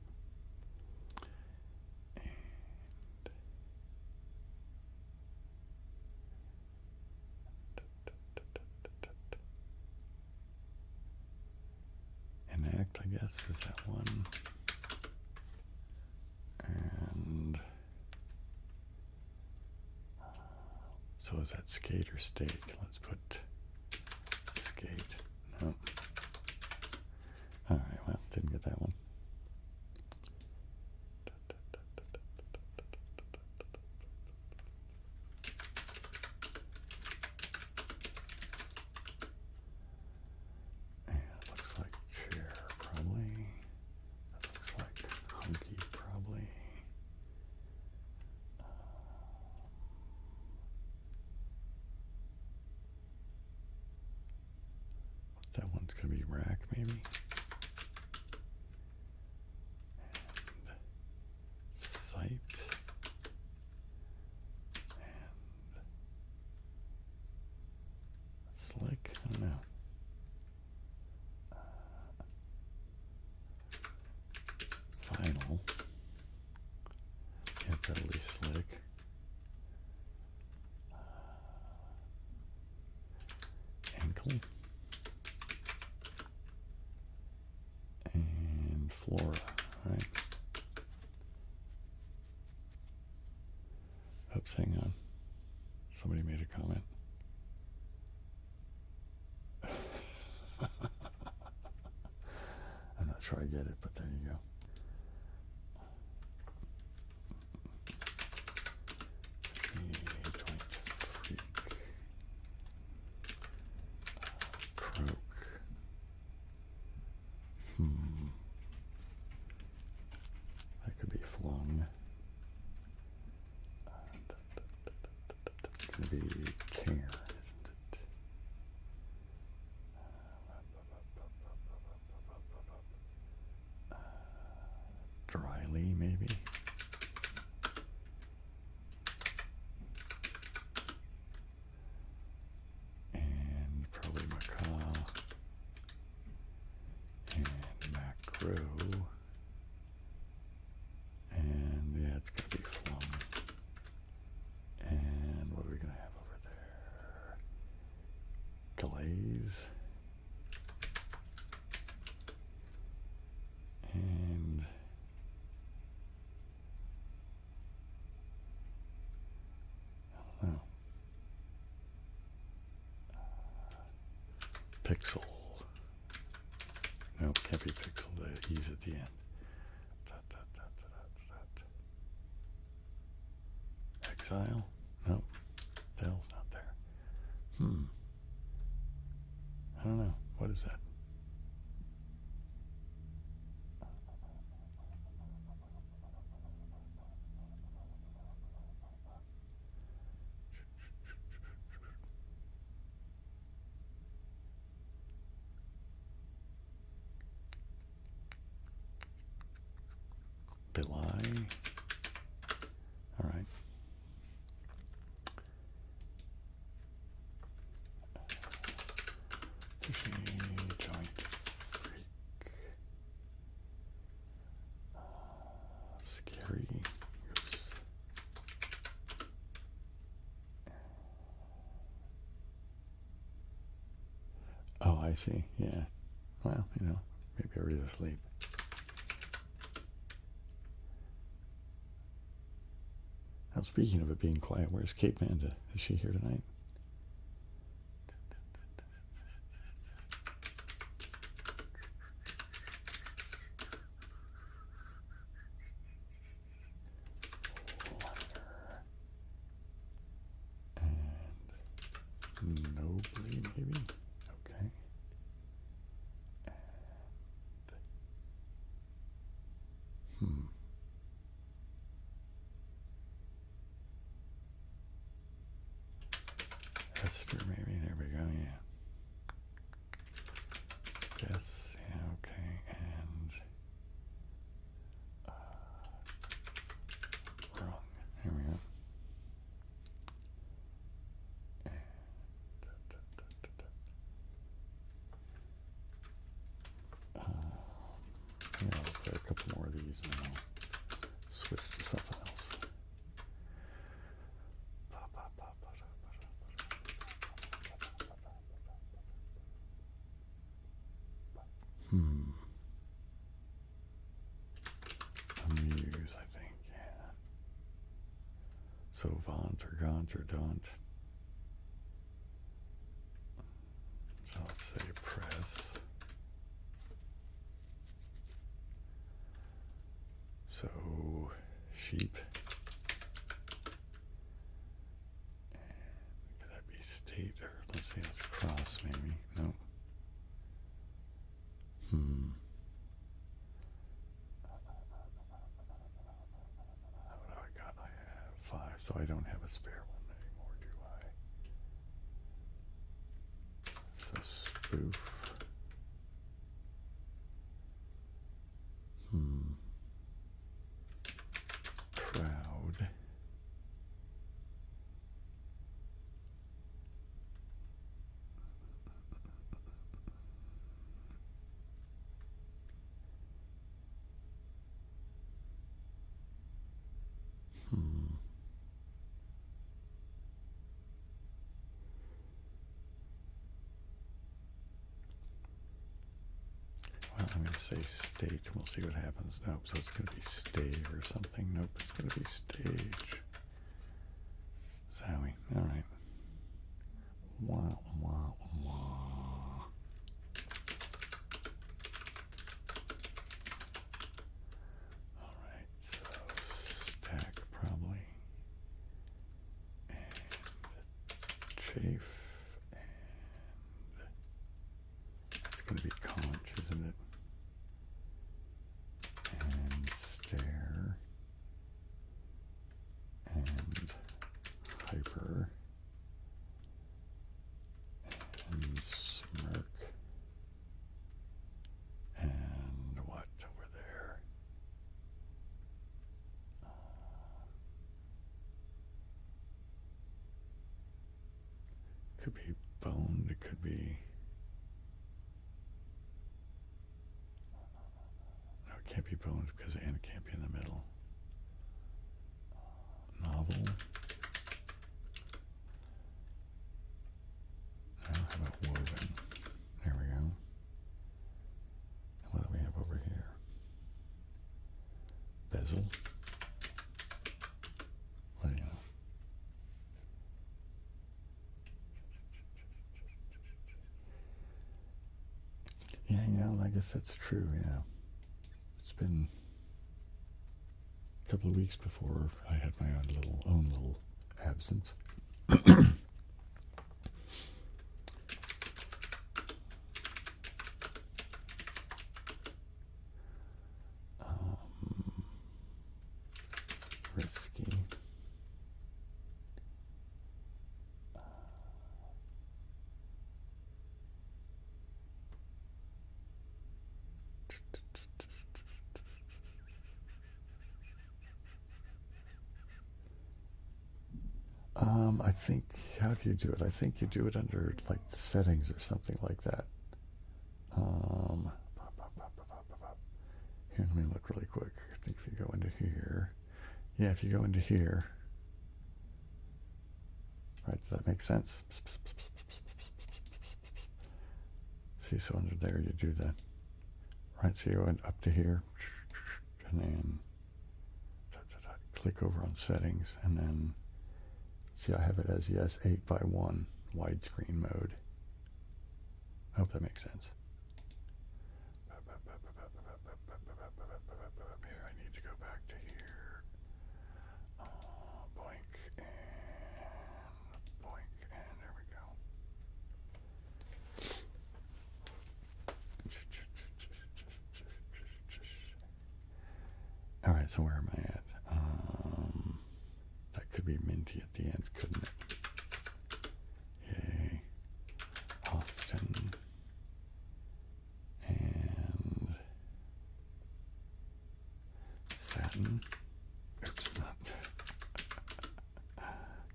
Enact, I guess, is that one. And so is that skate or stake? Let's put skate. No. All right, well, didn't get that one. And it looks like chair, probably. That looks like hunky, probably. That one's going to be rack, maybe. Slick, I don't know. Final. Yeah, probably slick. Ankle. And flora, right? Oops, hang on. Somebody made a comment. I'm not sure I get it, but there you go. Joint freak. Croak. That could be flung. That's going to be care, isn't it? Dryly, maybe. And probably macaw. And macro. And yeah, it's going to be flung. And what are we going to have over there? Glaze. And I don't know. Pixel. No, can't be pixel. The E's at the end. Exile? Nope. The L's not there. I don't know. What is that? Belie. All right. Joint freak. Scary. Oops. Oh, I see. Yeah. Well, you know, maybe everybody's asleep. Now, speaking of it being quiet, where's Cape Manda? Is she here tonight? these and then I'll switch to something else. Amuse, I think, yeah. So vaunt or gaunt or daunt. So let's say press. So sheep. Could that be state or let's see, that's cross maybe. No. What do I got? I have 5, so I don't have a spare one anymore, do I? So spoof. Crowd. Well, I'm going to say state. We'll see what happens. Nope, so it's going to be stay or something. Nope, it's going to be stage. Zowie. All right. Wah, wah, wah. All right, so stack probably. And chafe. It's going to be conch, isn't it? And stare. And hyper. And smirk. And what over there? Could be boned, it could be... No, it can't be boned because and can't be in the middle. Novel. Now, how about woven? There we go. What do we have over here? Bezel. What do you know? Yeah, you know, I guess that's true, yeah. It's been a couple of weeks before I had my own little absence. Risky. I think, how do you do it? I think you do it under like settings or something like that. Here, let me look really quick. I think if you go into here, yeah, if you go into here, right, does that make sense? See, so under there you do that. Right, so you go up to here, and then click over on settings, and then see, I have it as yes 8:1 widescreen mode. I hope that makes sense. Here, I need to go back to here. Boink and there we go. All right, so where am I at? That could be minty at the end, couldn't it? Yay. Often. And satin. Oops, not.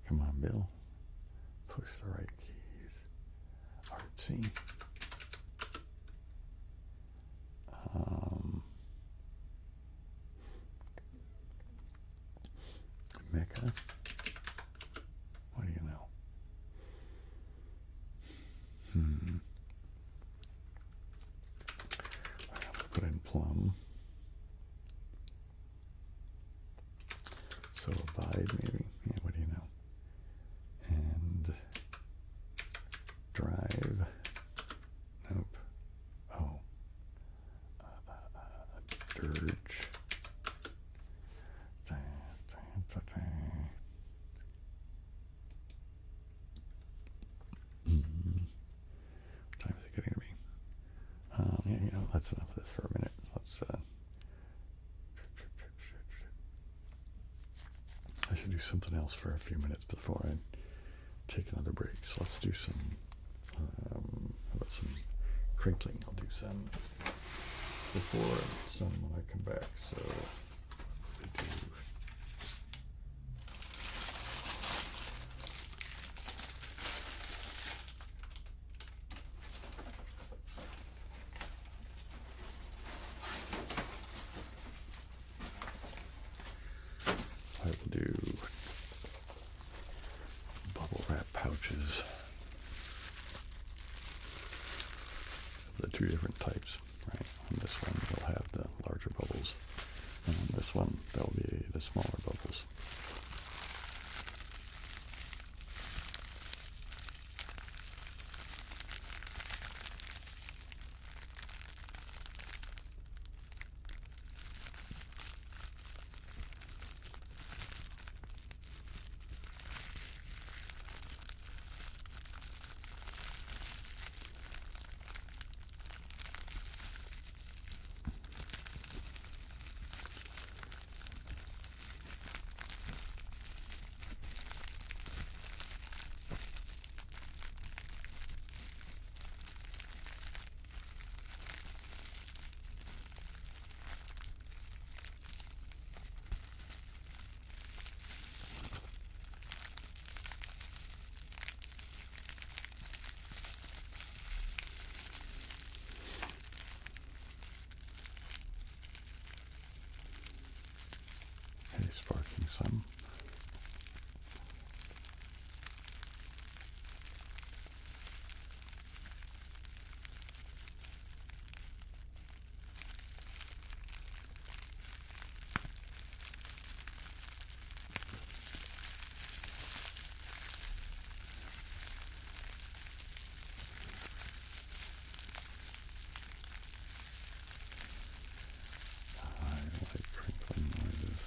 Come on, Bill. Push the right keys. Artsy. Mecha? What do you know? I'm going to put in plum. So abide, maybe. Yeah, what do you know? And drive. Nope. Oh. Dirge. What time is it getting to be? Yeah, you know, that's enough of this for a minute. Let's, I should do something else for a few minutes before I take another break. So let's do some, how about some crinkling? I'll do some before and some when I come back. So we do. I will do bubble wrap pouches of the two different types, right? On this one, you'll have the larger bubbles, and on this one, there'll be the smaller bubbles. Okay, sparking some. I like crinkling noises.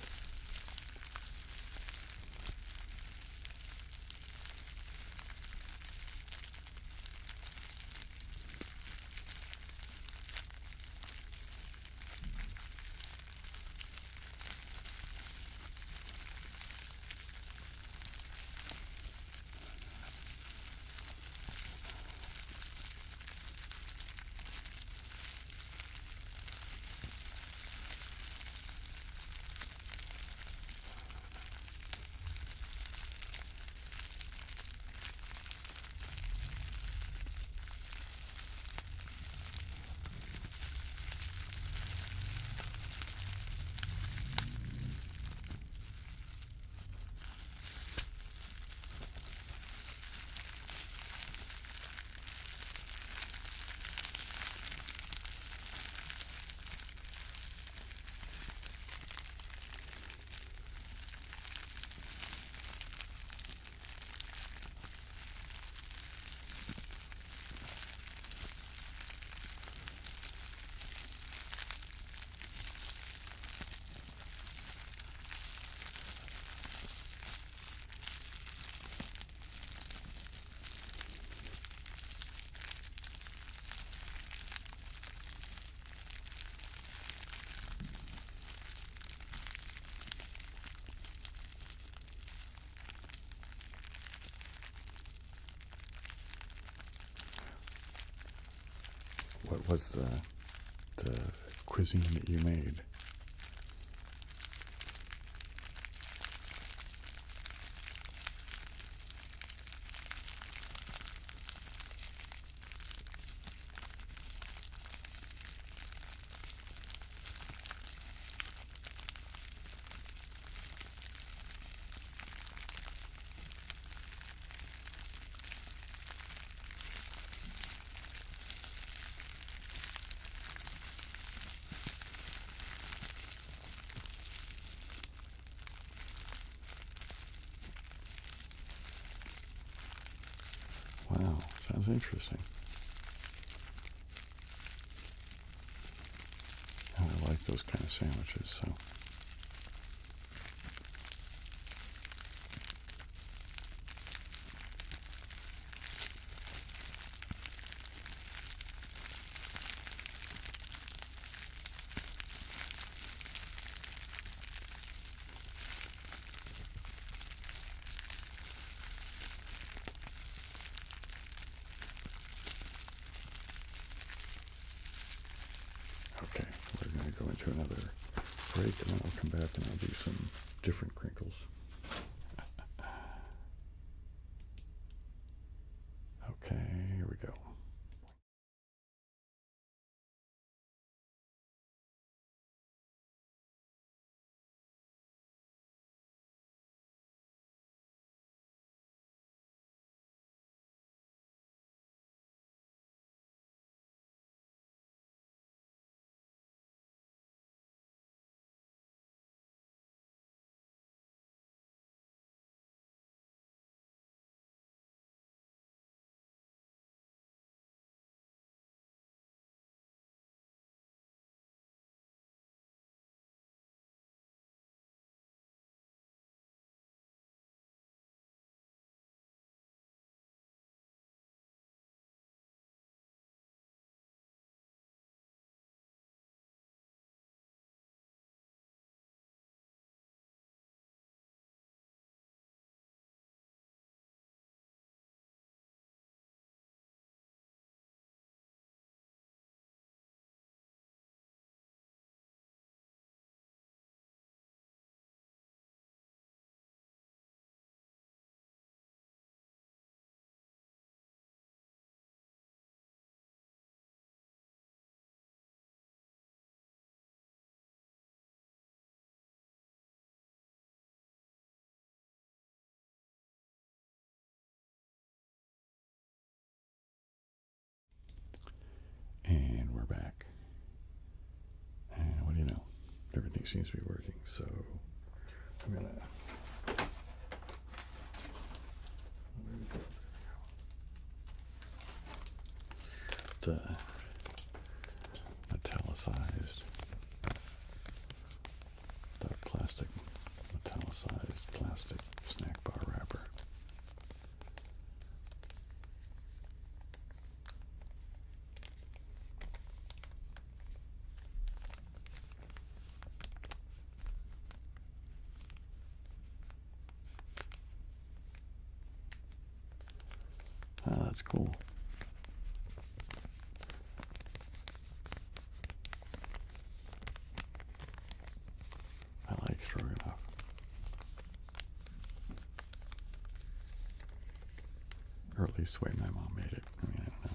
What was the cuisine that you made? Sounds interesting. And I like those kind of sandwiches, so. Okay, we're going to go into another break, and then I'll come back and I'll do some different crinkles. Okay, here we go. And we're back. And what do you know? Everything seems to be working. So I'm going to the metallicized, the plastic, metallicized plastic snack bar wrapper. Ah, that's cool. I like stroganoff. Or at least the way my mom made it. I mean, I don't know.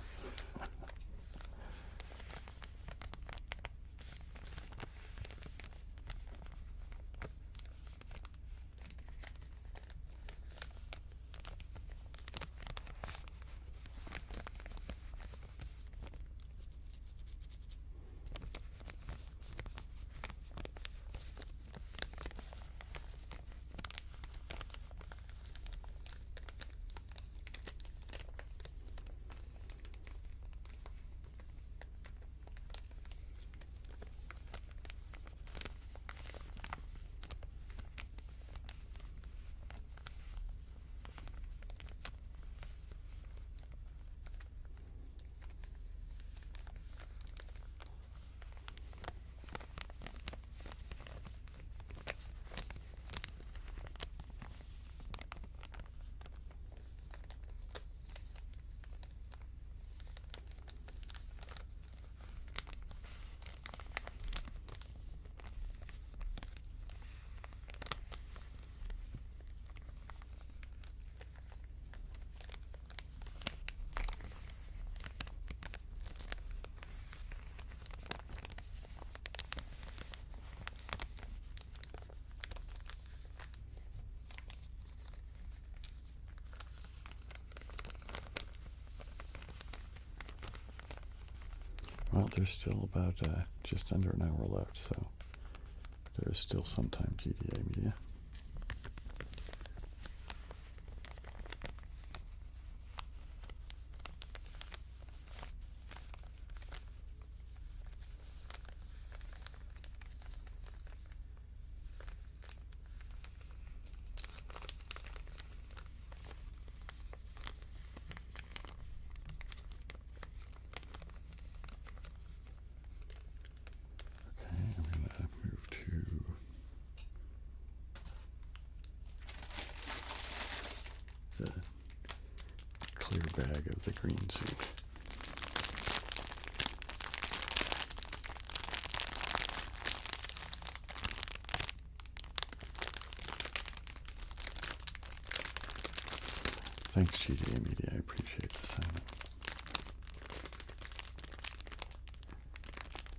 Well, there's still about just under an hour left, so there is still some time, GDA Media. the clear bag of the green suit. Thanks, GTA Media. I appreciate the sign up.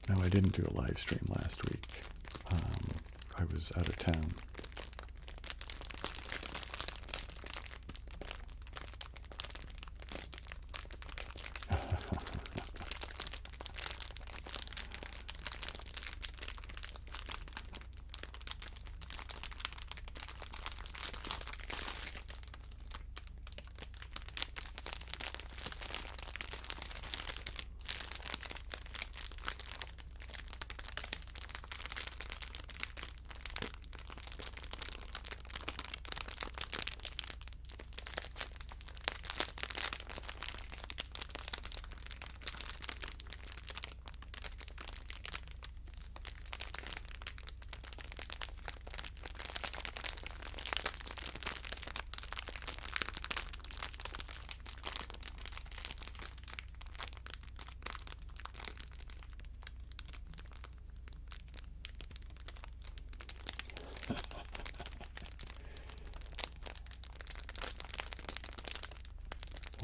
No, I didn't do a live stream last week. I was out of town.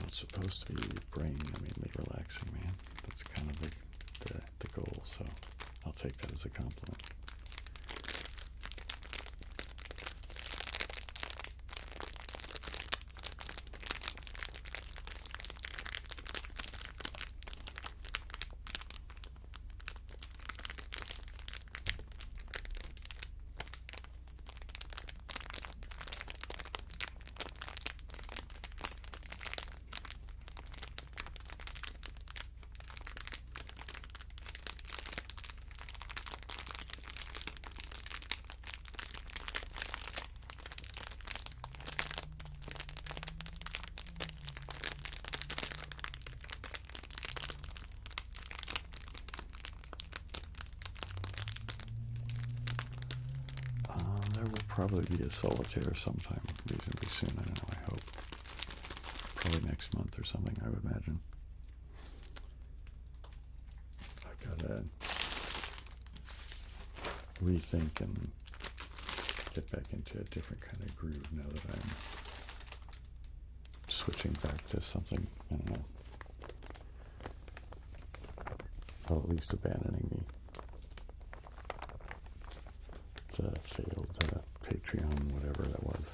It's supposed to be mainly relaxing, man. That's kind of the goal, so I'll take that as a compliment. There will probably be a solitaire sometime reasonably soon. I don't know, I hope. Probably next month or something, I would imagine. I've got to rethink and get back into a different kind of groove now that I'm switching back to something, I don't know. Well, at least abandoning the failed Patreon, whatever that was.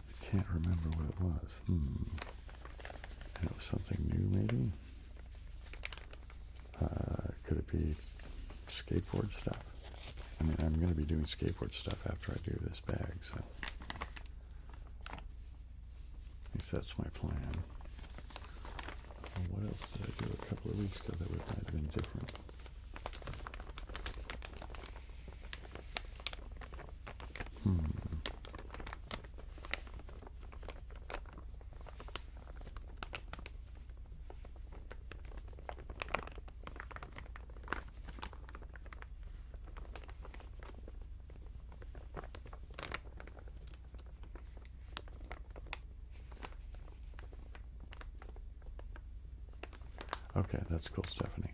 I can't remember what it was. And it was something new, maybe? Could it be skateboard stuff? I mean, I'm going to be doing skateboard stuff after I do this bag, so at least that's my plan. Well, what else did I do a couple of weeks ago that might have been different? Okay, that's cool, Stephanie.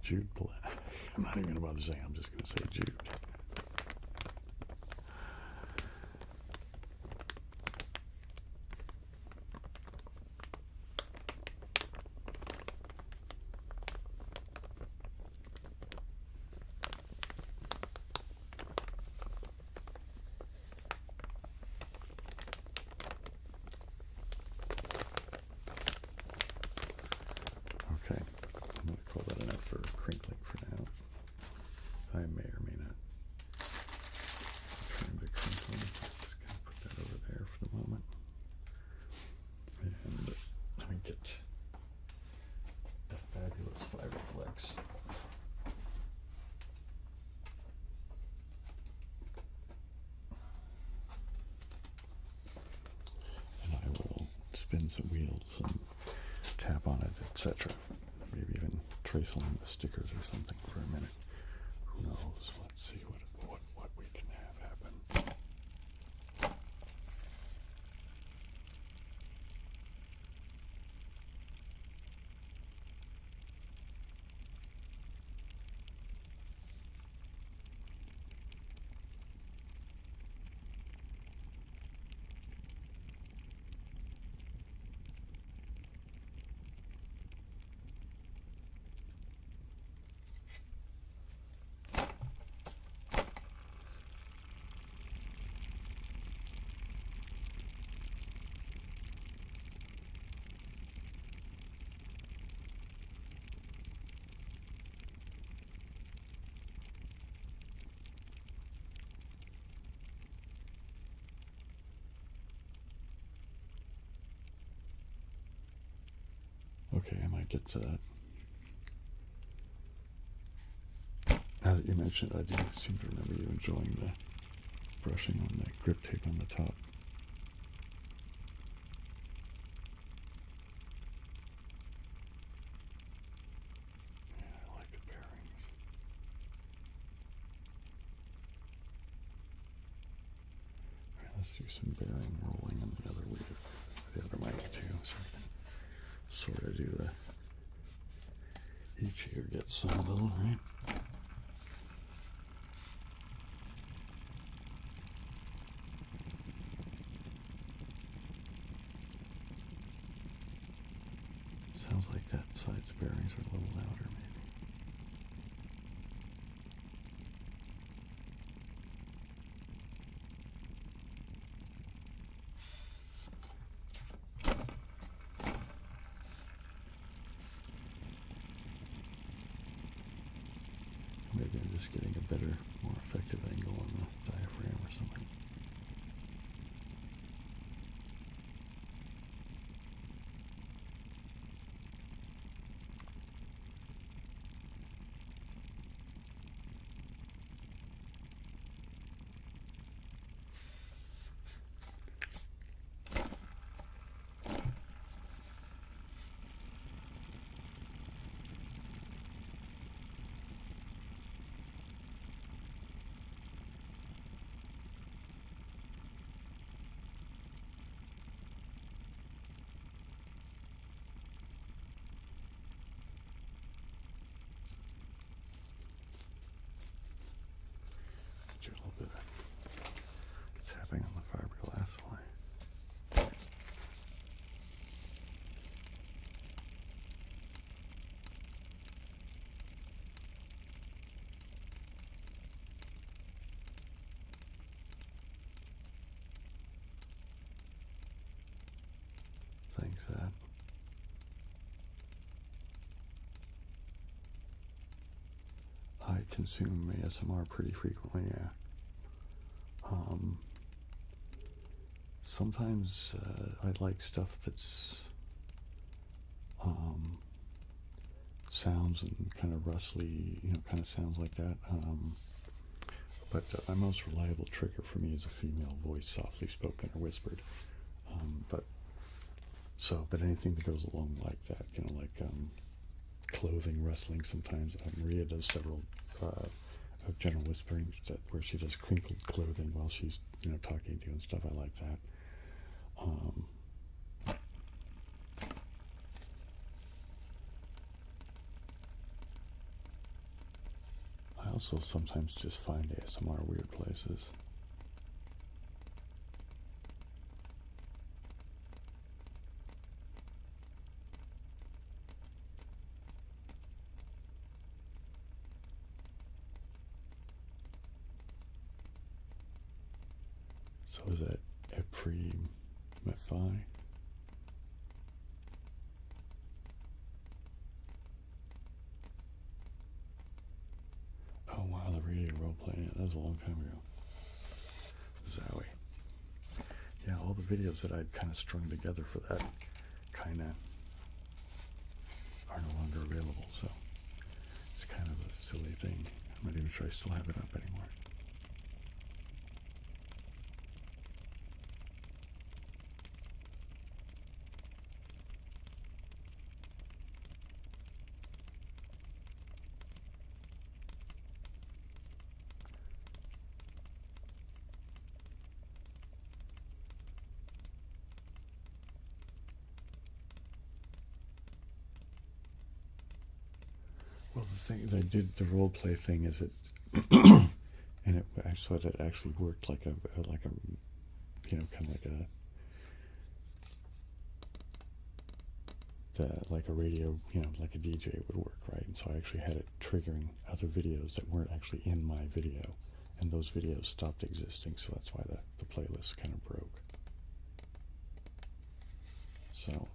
Jude Black. I'm not even going to bother saying, I'm just going to say Jude. spin some wheels and tap on it, etc. Maybe even trace along the stickers or something for a minute. Who knows? Let's see what we can have happen. Okay, I might get to that. Now that you mentioned it, I do seem to remember you enjoying the brushing on the grip tape on the top. Yeah, I like the bearings. All right, let's do some bearing rolling on the other mic too, so we can sort of do the, each ear gets some little, right? Sounds like that side's bearings are a little louder, maybe. Maybe I'm just getting a better, more effective angle on the diaphragm or something. Do a little bit of tapping on the fiberglass fly. Thanks, Ad. I consume ASMR pretty frequently, yeah. Sometimes I like stuff that's sounds and kind of rustly, kind of sounds like that. But my most reliable trigger for me is a female voice, softly spoken or whispered. But anything that goes along like that, like clothing rustling sometimes. Maria does several of general whispering where she does crinkled clothing while she's talking to you and stuff. I like that. I also sometimes just find ASMR weird places. So is that Epri-Mephi? Oh wow, the radio role playing. Yeah, that was a long time ago. Zowie. Yeah, all the videos that I'd kind of strung together for that kind of are no longer available, so it's kind of a silly thing. I'm not even sure I still have it up anymore. Well, the thing they did, the role play thing is it, and I saw that it actually worked like a kind of like a radio, like a DJ would work, right? And so I actually had it triggering other videos that weren't actually in my video, and those videos stopped existing. So that's why the playlist kind of broke. So.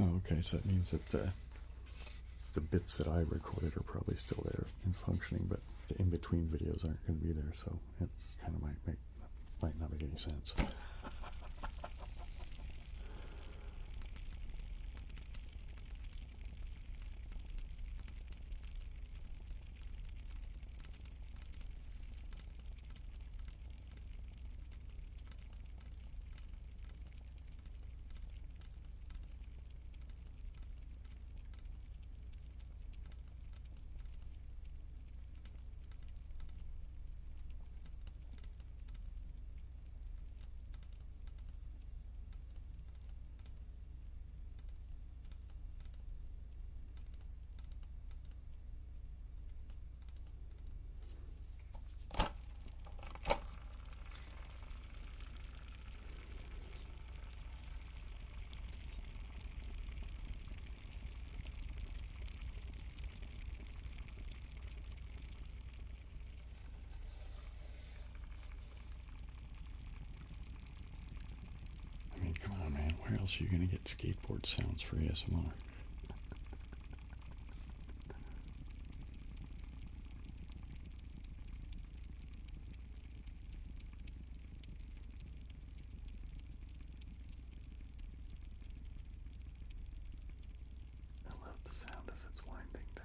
Oh, okay, so that means that the bits that I recorded are probably still there and functioning, but the in-between videos aren't going to be there, so it kind of might not make any sense. I mean, come on, man. Where else are you going to get skateboard sounds for ASMR? I love the sound as it's winding down.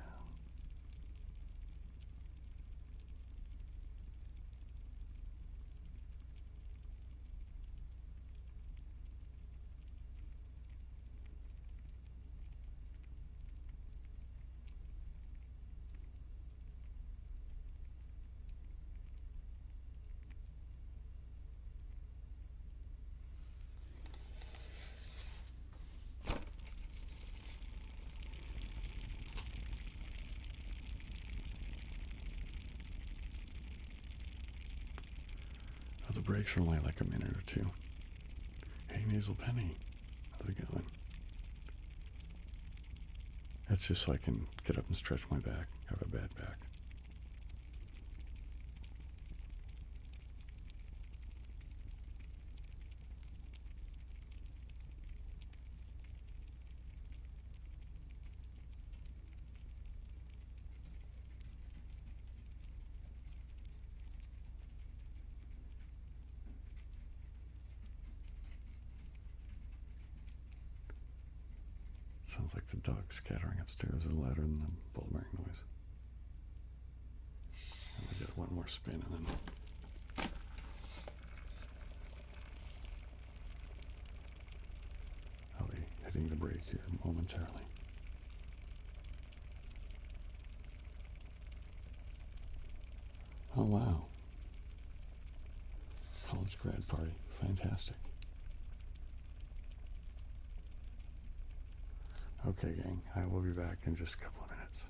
The breaks are only like a minute or two. Hey, Nasal Penny, how's it going? That's just so I can get up and stretch my back. I have a bad back. Sounds like the dog scattering upstairs is louder than the ball bearing noise. And just one more spin and then I'll be hitting the brake here momentarily. Oh wow. College grad party. Fantastic. Okay, gang, I will be back in just a couple of minutes.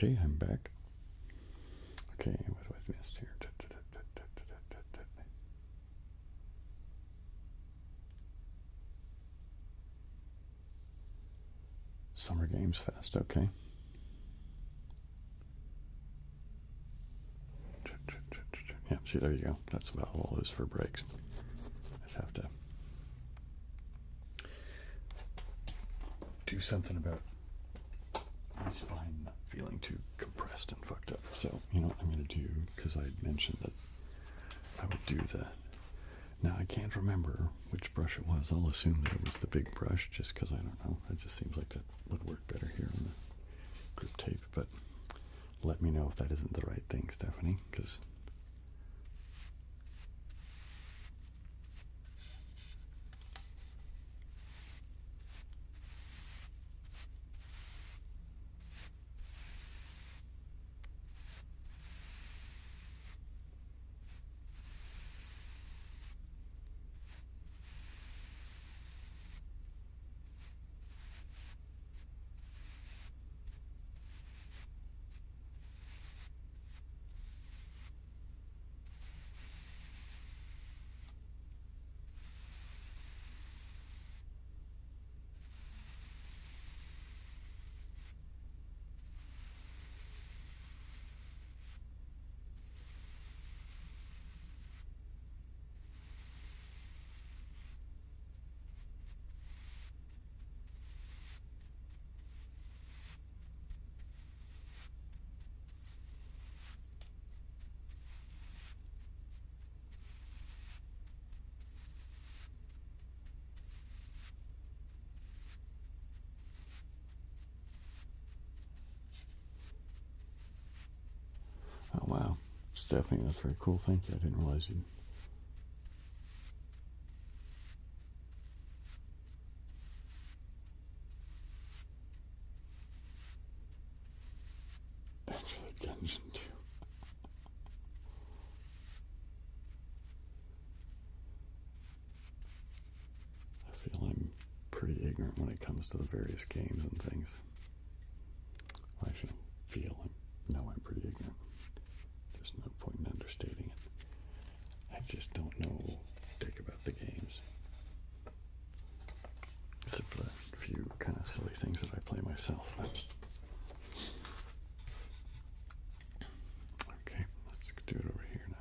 Okay, I'm back. Okay, what have I missed here? Summer Games Fest, okay. Yeah, see, there you go. That's about all it is for breaks. Just have to do something about my spine not feeling too compressed and fucked up. So, you know what I'm going to do, because I mentioned that I would do the... Now, I can't remember which brush it was. I'll assume that it was the big brush, just because I don't know. It just seems like that would work better here on the grip tape. But let me know if that isn't the right thing, Stephanie, because... Oh, wow. Stephanie, that's very cool. Thank you. I didn't realize you... Actually, Genshin too. I feel I'm pretty ignorant when it comes to the various games and things. Well, I shouldn't feel. I know I'm pretty ignorant. There's no point in understating it. I just don't know dick about the games. Except for a few kind of silly things that I play myself. Okay, let's do it over here now.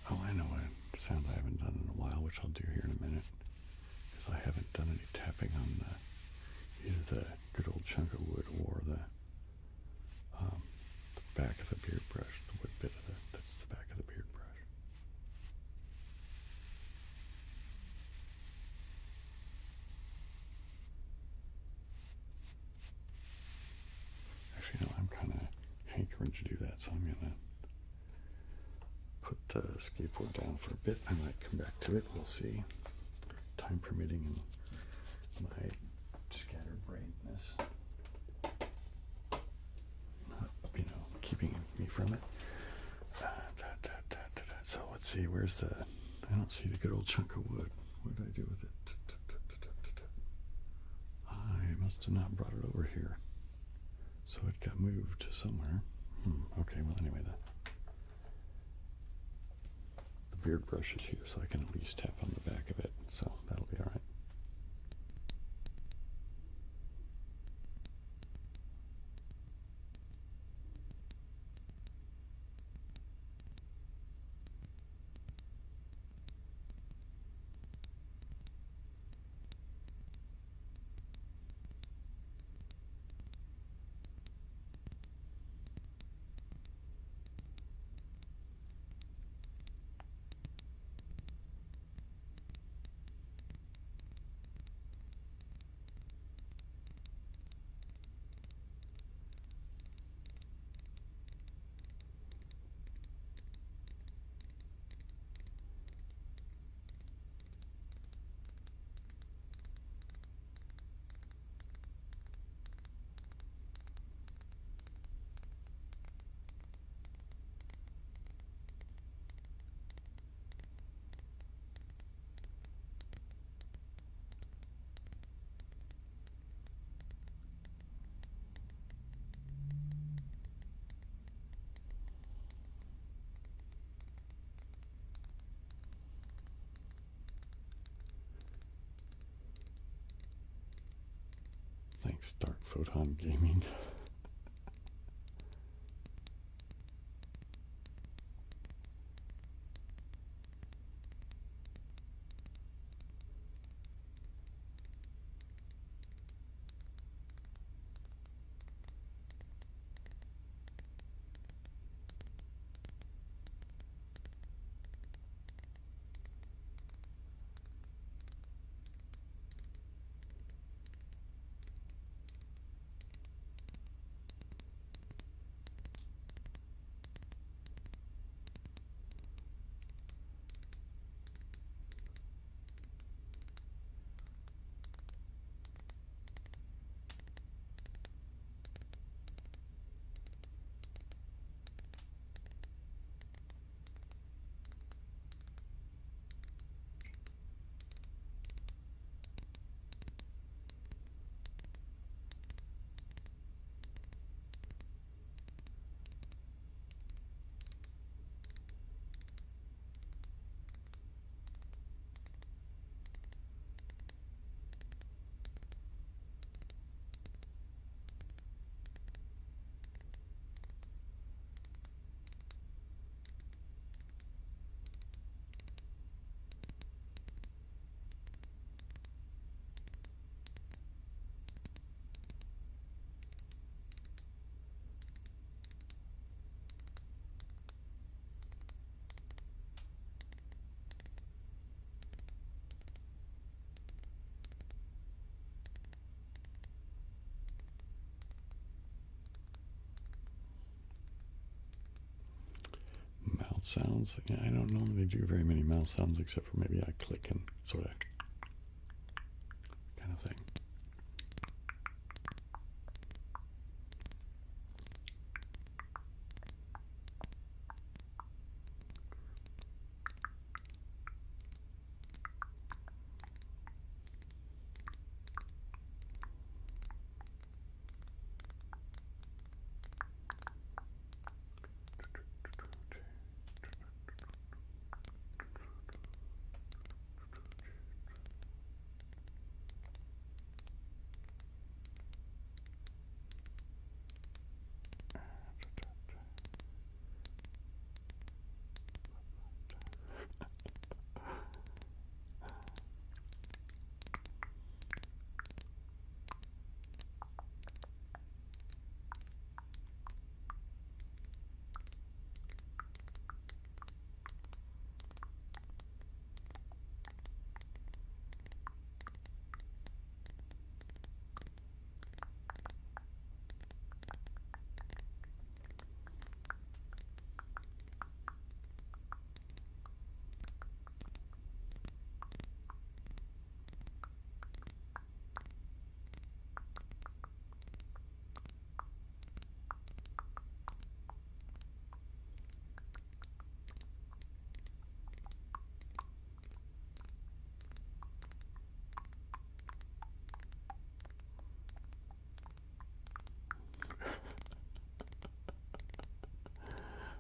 Oh, I know a sound I haven't done in a while, which I'll do here in a minute, because I haven't done any tapping on either the good old chunk of wood or the back of the beard brush, the wood bit of that's the back of the beard brush. Actually, no, I'm kind of hankering to do that, so I'm going to put the skateboard down for a bit. I might come back to it. We'll see. Time permitting and my scatterbrainedness not, keeping me from it. So let's see, where's the... I don't see the good old chunk of wood. What did I do with it? I must have not brought it over here. So it got moved somewhere. Okay, well anyway, the beard brush is here, so I can at least tap on the back of it, so that'll be all right. Thanks, Dark Photon Gaming. Sounds. Yeah, I don't normally do very many mouth sounds except for maybe I click and sort of kind of thing.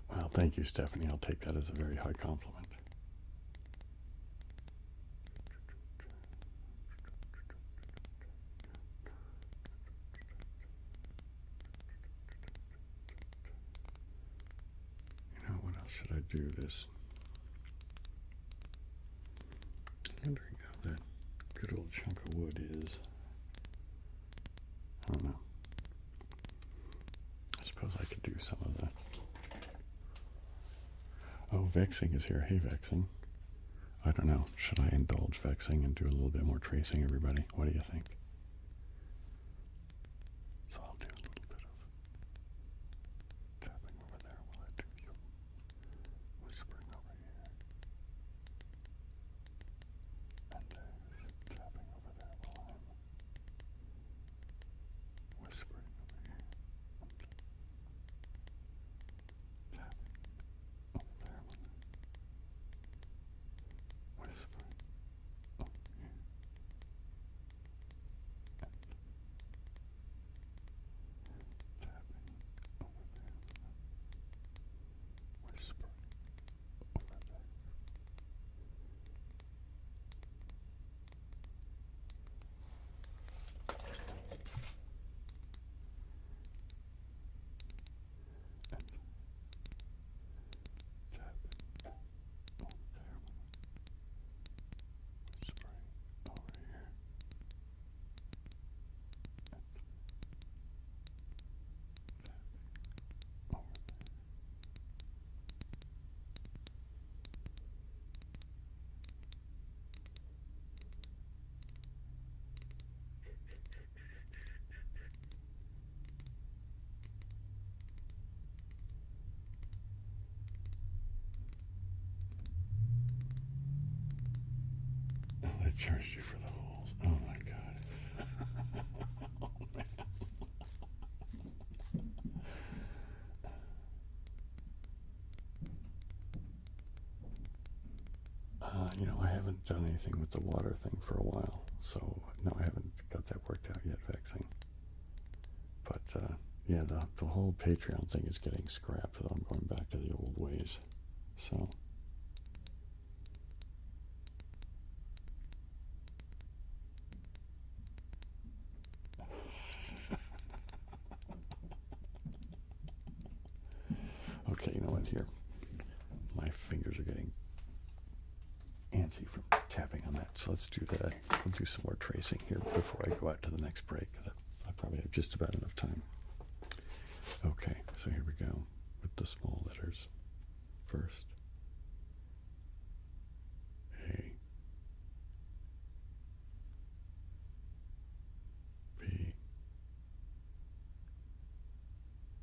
Well, thank you, Stephanie. I'll take that as a very high compliment. You know, what else should I do this? I'm wondering how that good old chunk of wood is. I don't know. I suppose I could do some of that. Oh, Vexing is here. Hey, Vexing. I don't know. Should I indulge Vexing and do a little bit more tracing, everybody? What do you think? So I'll do a little bit of tapping over there while I do some whispering over here. And tapping over there while I'm whispering over here. Tapping over there while I'm whispering over here. charged you for the holes. Oh my god. Oh, man. You know, I haven't done anything with the water thing for a while, so no, I haven't got that worked out yet, vexing. But yeah, the whole Patreon thing is getting scrapped, so I'm going back to the old ways. So. Okay, you know what, here. My fingers are getting antsy from tapping on that, so let's do that. We'll do some more tracing here before I go out to the next break, because I probably have just about enough time. Okay, so here we go with the small letters first. A, B,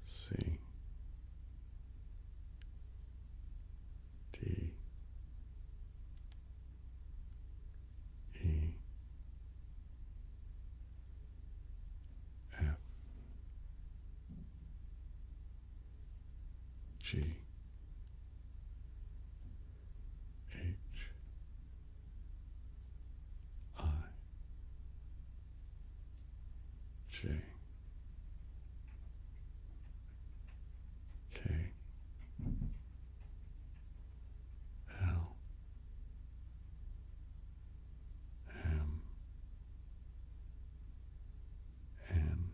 C, D, E, F, G, H, I, J, K, L, M, N,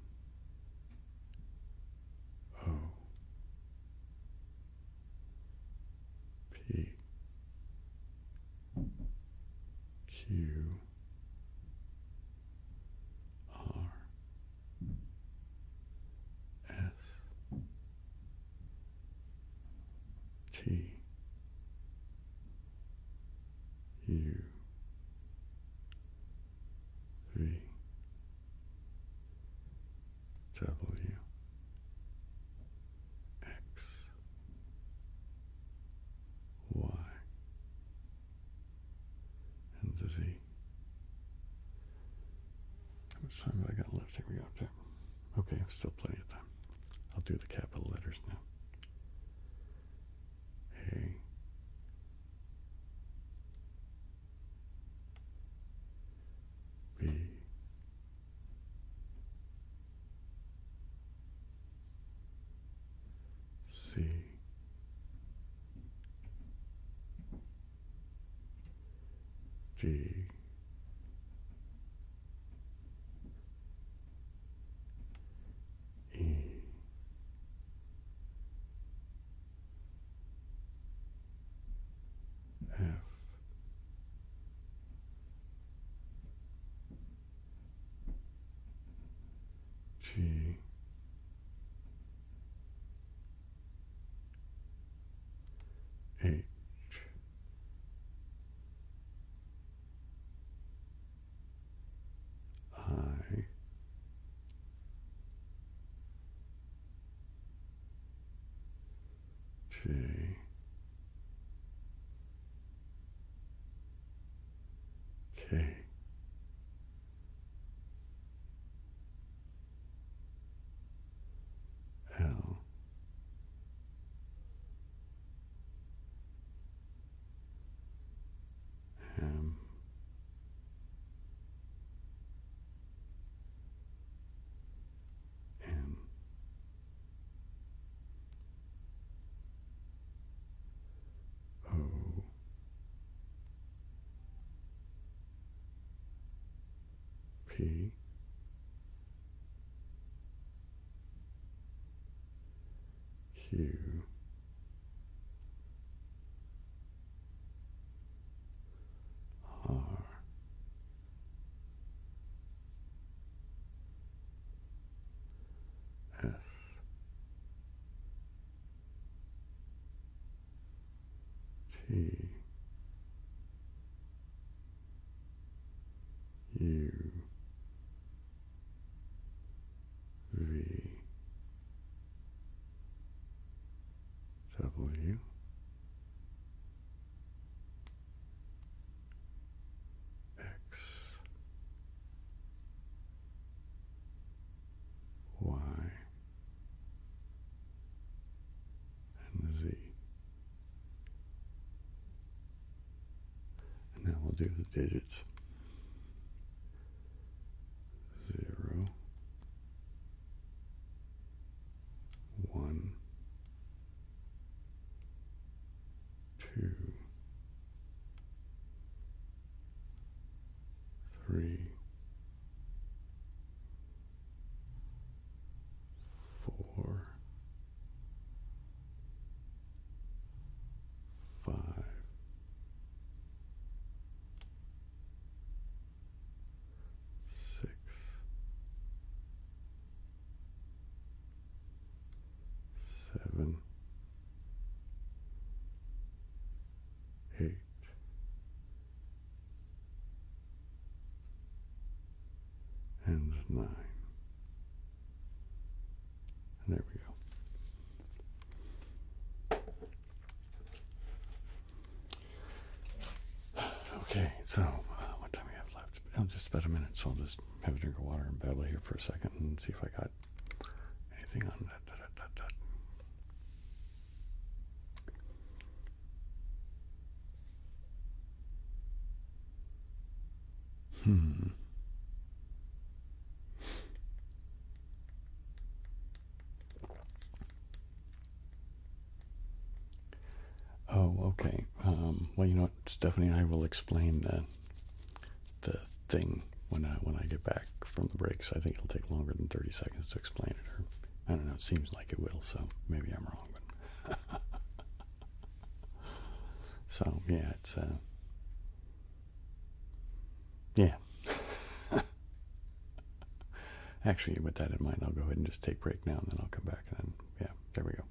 O, P, Q, R, S, T, U, V, W, X, Y, and Z. How much time have I got left? Here we go. Okay, still plenty of time. I'll do the capital letters now. A, B, C, D, E, F, G, H, I, J, K, L, M, N, O, P, Q, R, S, T, U, V, W, X, do the digits. 0, 1, 2, 3, 4, 5, 6, 7, 8, and 9. And there we go. Okay, so what time we have left? Oh, just about a minute, so I'll just have a drink of water and babble here for a second and see if I got anything on that. Oh, okay. Well, you know what, Stephanie, I will explain the thing when I get back from the breaks. I think it'll take longer than 30 seconds to explain it, or I don't know. It seems like it will, so maybe I'm wrong. But so yeah, it's yeah. Actually, with that in mind, I'll go ahead and just take a break now, and then I'll come back, and then yeah, there we go.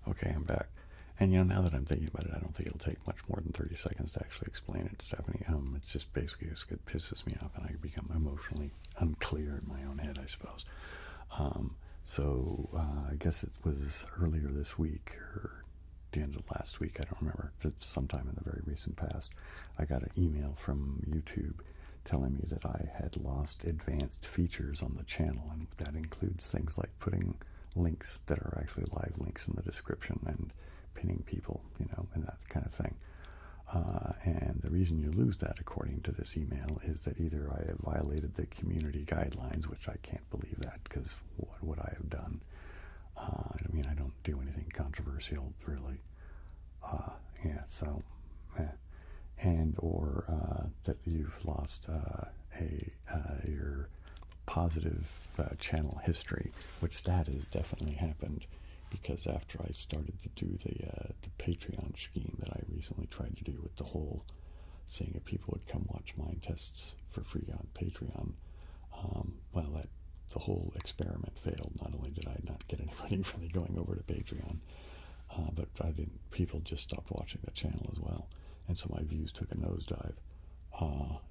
Okay, I'm back. And you know, now that I'm thinking about it, I don't think it'll take much more than 30 seconds to actually explain it, Stephanie. It's just basically it pisses me off, and I become emotionally unclear in my own head, I suppose. So I guess it was earlier this week or the end of last week. I don't remember. Sometime in the very recent past, I got an email from YouTube telling me that I had lost advanced features on the channel, and that includes things like putting links that are actually live links in the description and pinning people, you know, and that kind of thing. And the reason you lose that, according to this email, is that either I have violated the community guidelines, which I can't believe that, because what would I have done? I mean, I don't do anything controversial, really. Yeah, so, and or that you've lost your positive channel history, which that has definitely happened, because after I started to do the Patreon scheme that I recently tried to do with the whole saying if people would come watch mind tests for free on Patreon, well, the whole experiment failed. Not only did I not get anybody really going over to Patreon, but people just stopped watching the channel as well, and so my views took a nosedive.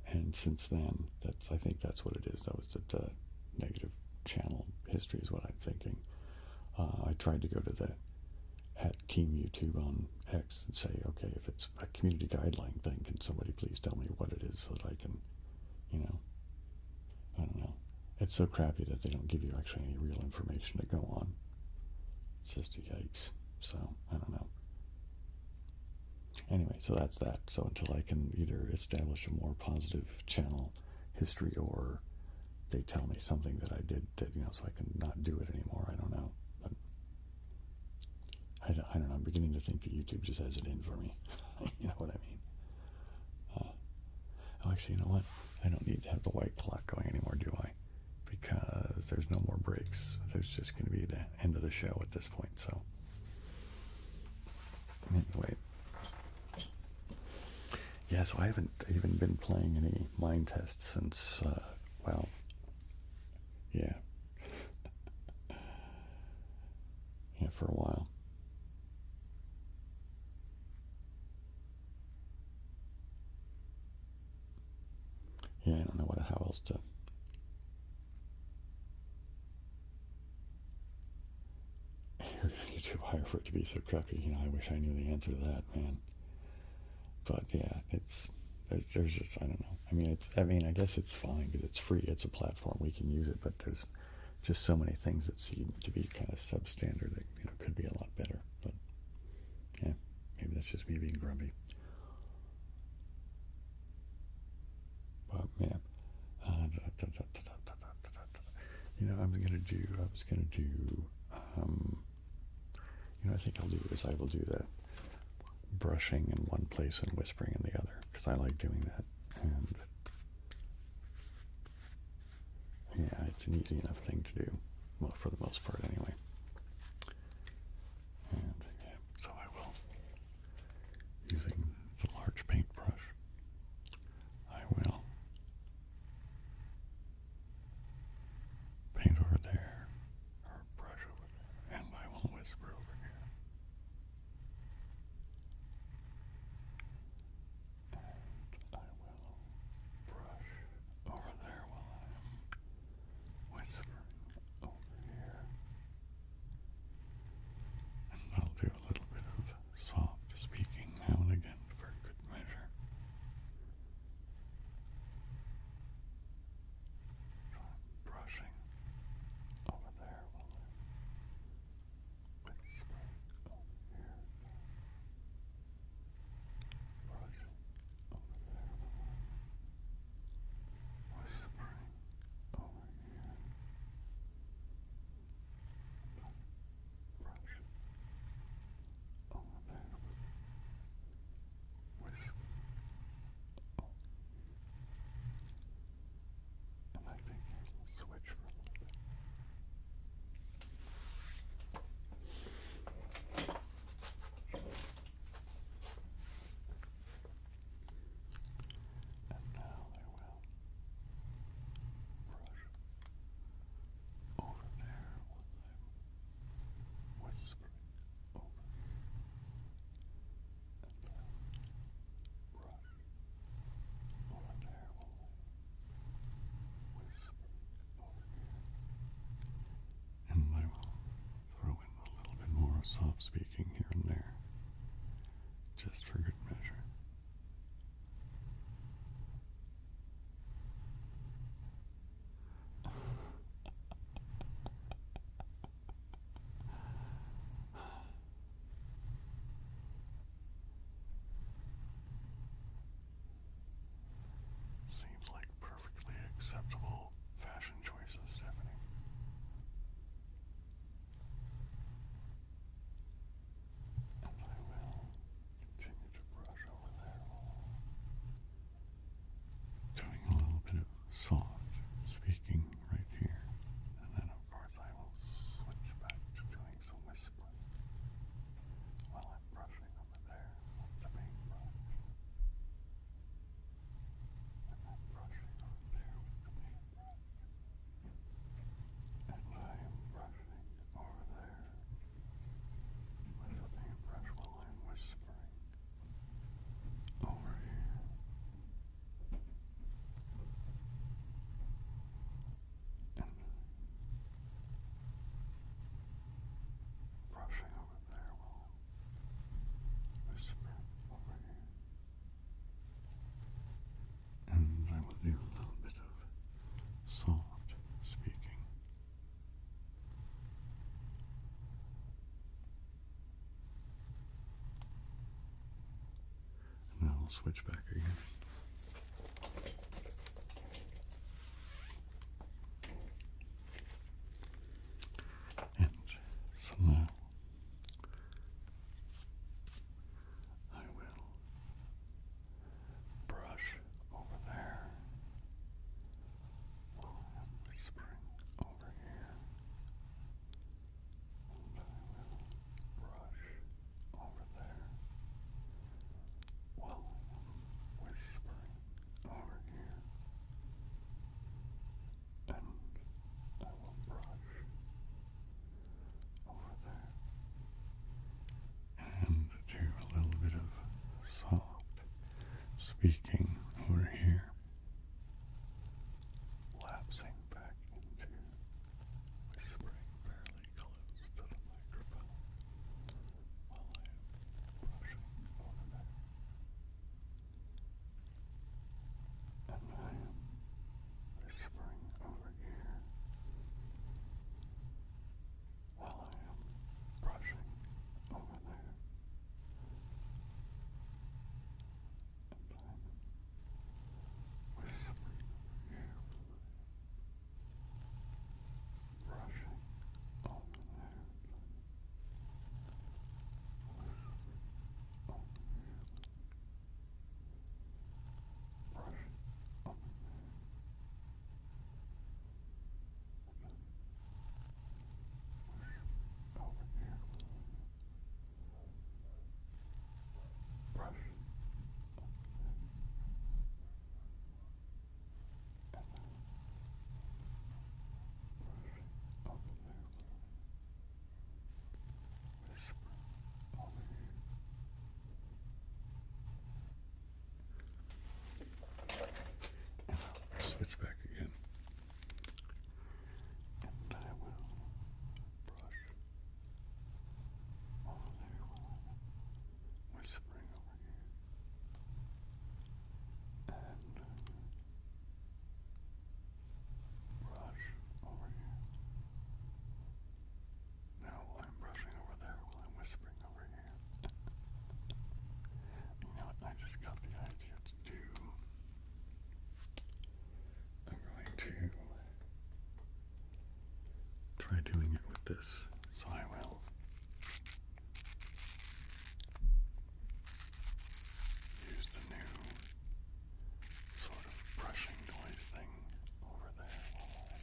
And since then, I think that's what it is. That was the negative channel history is what I'm thinking. I tried to go to at Team YouTube on X and say, okay, if it's a community guideline thing, can somebody please tell me what it is so that I can, you know, I don't know. It's so crappy that they don't give you actually any real information to go on. It's just yikes. So, I don't know. Anyway, so that's that. So until I can either establish a more positive channel history, or they tell me something that I did that, you know, so I can not do it anymore, I don't know. But I don't know. I'm beginning to think that YouTube just has it in for me. You know what I mean? Oh, actually, you know what? I don't need to have the white clock going anymore, do I? Because there's no more breaks. There's just going to be the end of the show at this point. So anyway. Yeah, so I haven't even been playing any mind tests since, well, yeah. Yeah, for a while. Yeah, I don't know how else to. You're too high for it to be so crappy. You know, I wish I knew the answer to that, man. But yeah, there's just, I don't know. I mean, I guess it's fine because it's free. It's a platform. We can use it, but there's just so many things that seem to be kind of substandard that, you know, could be a lot better. But yeah, maybe that's just me being grumpy. But yeah, you know, I was gonna do. You know, I think I'll do is I will do the brushing in one place and whispering in the other because I like doing that. And yeah, it's an easy enough thing to do. Well, for the most part, anyway. And yeah, so I will, using the large paintbrush, I will paint over there, or brush over there, and I will whisper over here. And I will brush over there while I am whispering over here. And I'll do a little bit of soft speaking now and again for good measure. So I'm brushing over there while I'm whispering over here. Brushing over there while I'm whispering over here. Brush over there whisper. And I think I'll switch for a little bit. And now I will brush over there while I'm whispering over here. And I'll brush over there while I'm whispering over here. And I will throw in a little bit more soft speaking here and there, just for good measure. Seems like perfectly acceptable fashion choices, Stephanie. And I will continue to brush over there while doing a little bit of soft speaking right here. And then, of course, I will switch back to doing some whispering while I'm brushing over there with the paintbrush. And I'm brushing over there with the paintbrush. And I am brushing over there with the paintbrush while I'm whispering over here. And brushing over there while I'm whispering over here. And I will do a little bit of soft speaking. And then I'll switch back again. And so now I will brush over there while I'm whispering over here. And I will brush over there while I'm soft speaking over here, lapsing back into whispering fairly close to the microphone while I am brushing over there. And I am whispering over here while I am brushing over there. And I'm whispering over here, brushing over there. Switch back again. And I will brush over there while I'm whispering over here. And brush over here. Now I'm brushing over there while I'm whispering over here. You know what I just got the idea to do? I'm going to try doing it with this, so I will use the new sort of brushing noise thing over there while I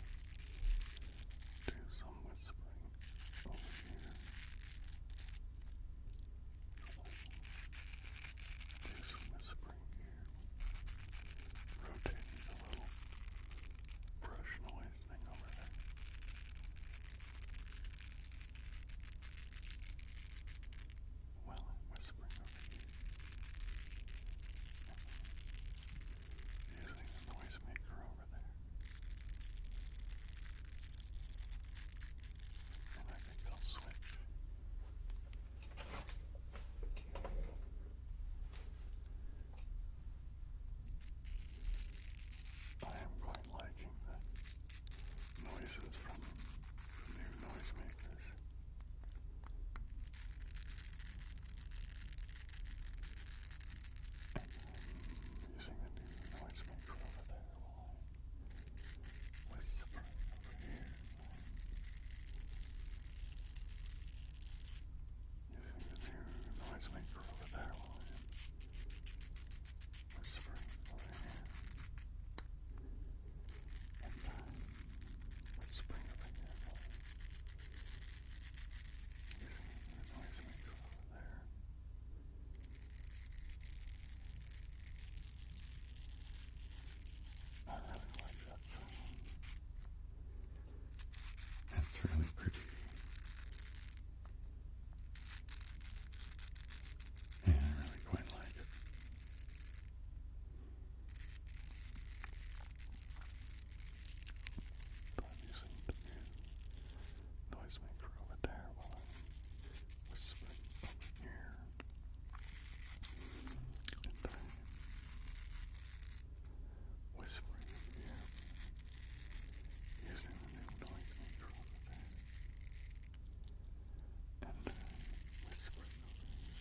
do some whispering over here. Do some whispering here, rotating the little brush noise thing over there. While I'm whispering over here. Using the noisemaker over there. And I think I'll switch. I am quite liking the noises from the new noisemakers. And I'm using the new noisemaker over there while I'm whispering over here. Using the new noisemaker over there while I'm whispering over here. And I'm whispering over here while I'm using the noisemaker over there. I really like that sound. That's really pretty. Yeah, I really quite like it. I'm using the new noisemaker over there while I'm whispering over here. And I'm whispering over here. Using the new noisemaker over there. And whispering over here.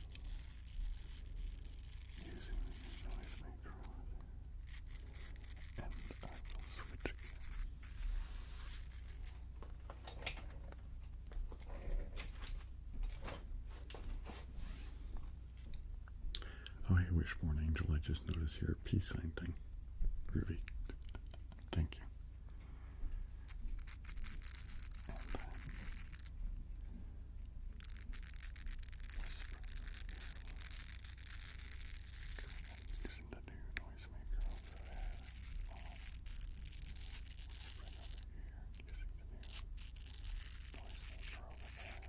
Using the new noisemaker over there. And I will switch again. Oh, hey, Wishborn Angel, I just noticed your peace sign thing. Groovy. Thank you. And I'm whispering using the new noisemaker over there. While I'm whispering over here, using the new noisemaker over there.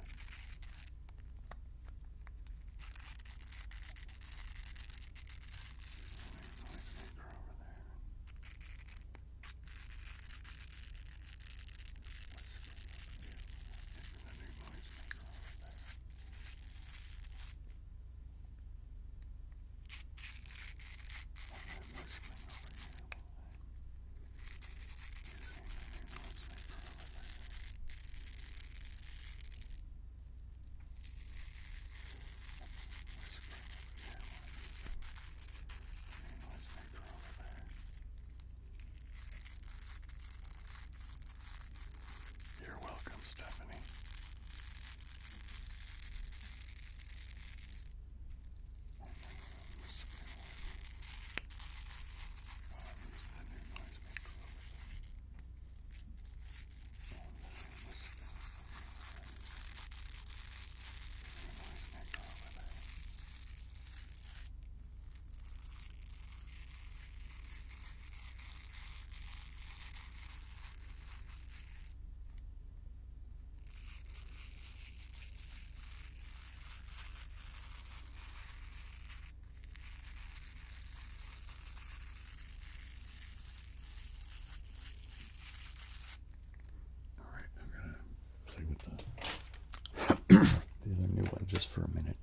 the other new one just for a minute,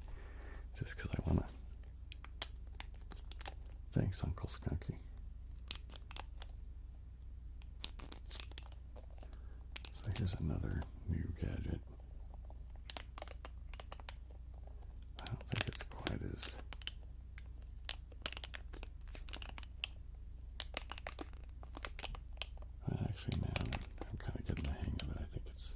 just because I want to. Thanks, Uncle Skunky. So here's another new gadget. I don't think it's quite as... Actually, now I'm kind of getting the hang of it. I think it's...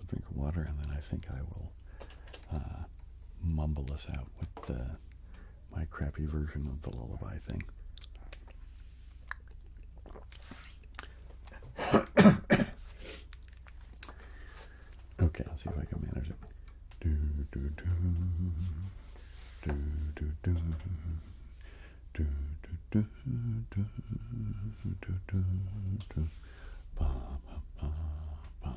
Drink of water, and then I think I will mumble us out with my crappy version of the lullaby thing. Okay, I'll see if I can manage it. Do do do do do do do do do do do do ba ba ba ba.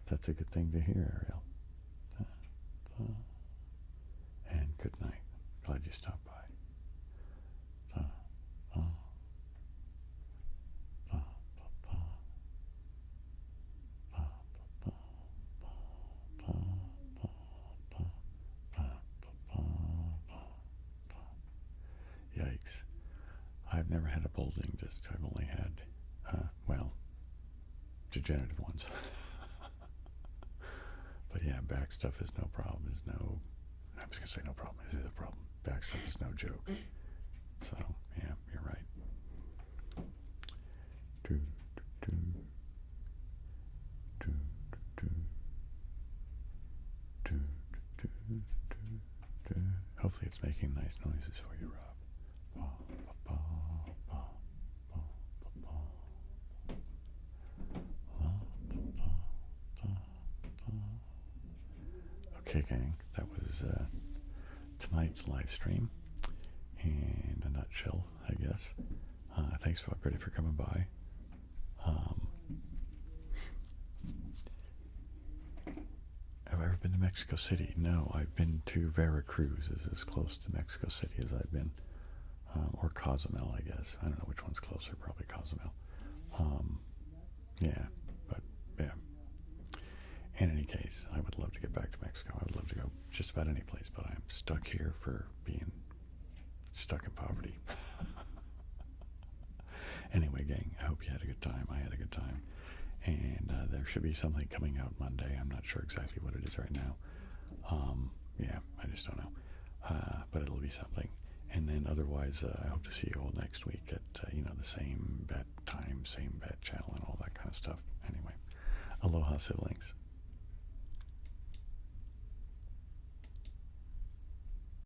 That's a good thing to hear, Ariel. And good night. Glad you stopped by. Yikes. I've never had a bulging disc. I've only had, well, degenerative ones. But yeah, back stuff is no problem. Is no, I was going to say no problem. Is it a problem? Back stuff is no joke. So, yeah, you're right. Do, do, do, do, do, do, do, do. Hopefully it's making nice noises for you, Rob. Ba, ba, ba, ba, ba, ba. Okay, gang, that tonight's live stream in a nutshell, I guess. Thanks for everybody for coming by. Have I ever been to Mexico City? No, I've been to Veracruz, is as close to Mexico City as I've been. Or Cozumel, I guess. I don't know which one's closer, probably Cozumel. Yeah, but yeah. In any case, I would love to get back to Mexico. I would love to go just about any place, but I'm stuck here for being stuck in poverty. Anyway, gang, I hope you had a good time. I had a good time. And there should be something coming out Monday. I'm not sure exactly what it is right now. Yeah, I just don't know. But it'll be something. And then otherwise, I hope to see you all next week at, the same bat time, same bat channel, and all that kind of stuff. Anyway, aloha, siblings.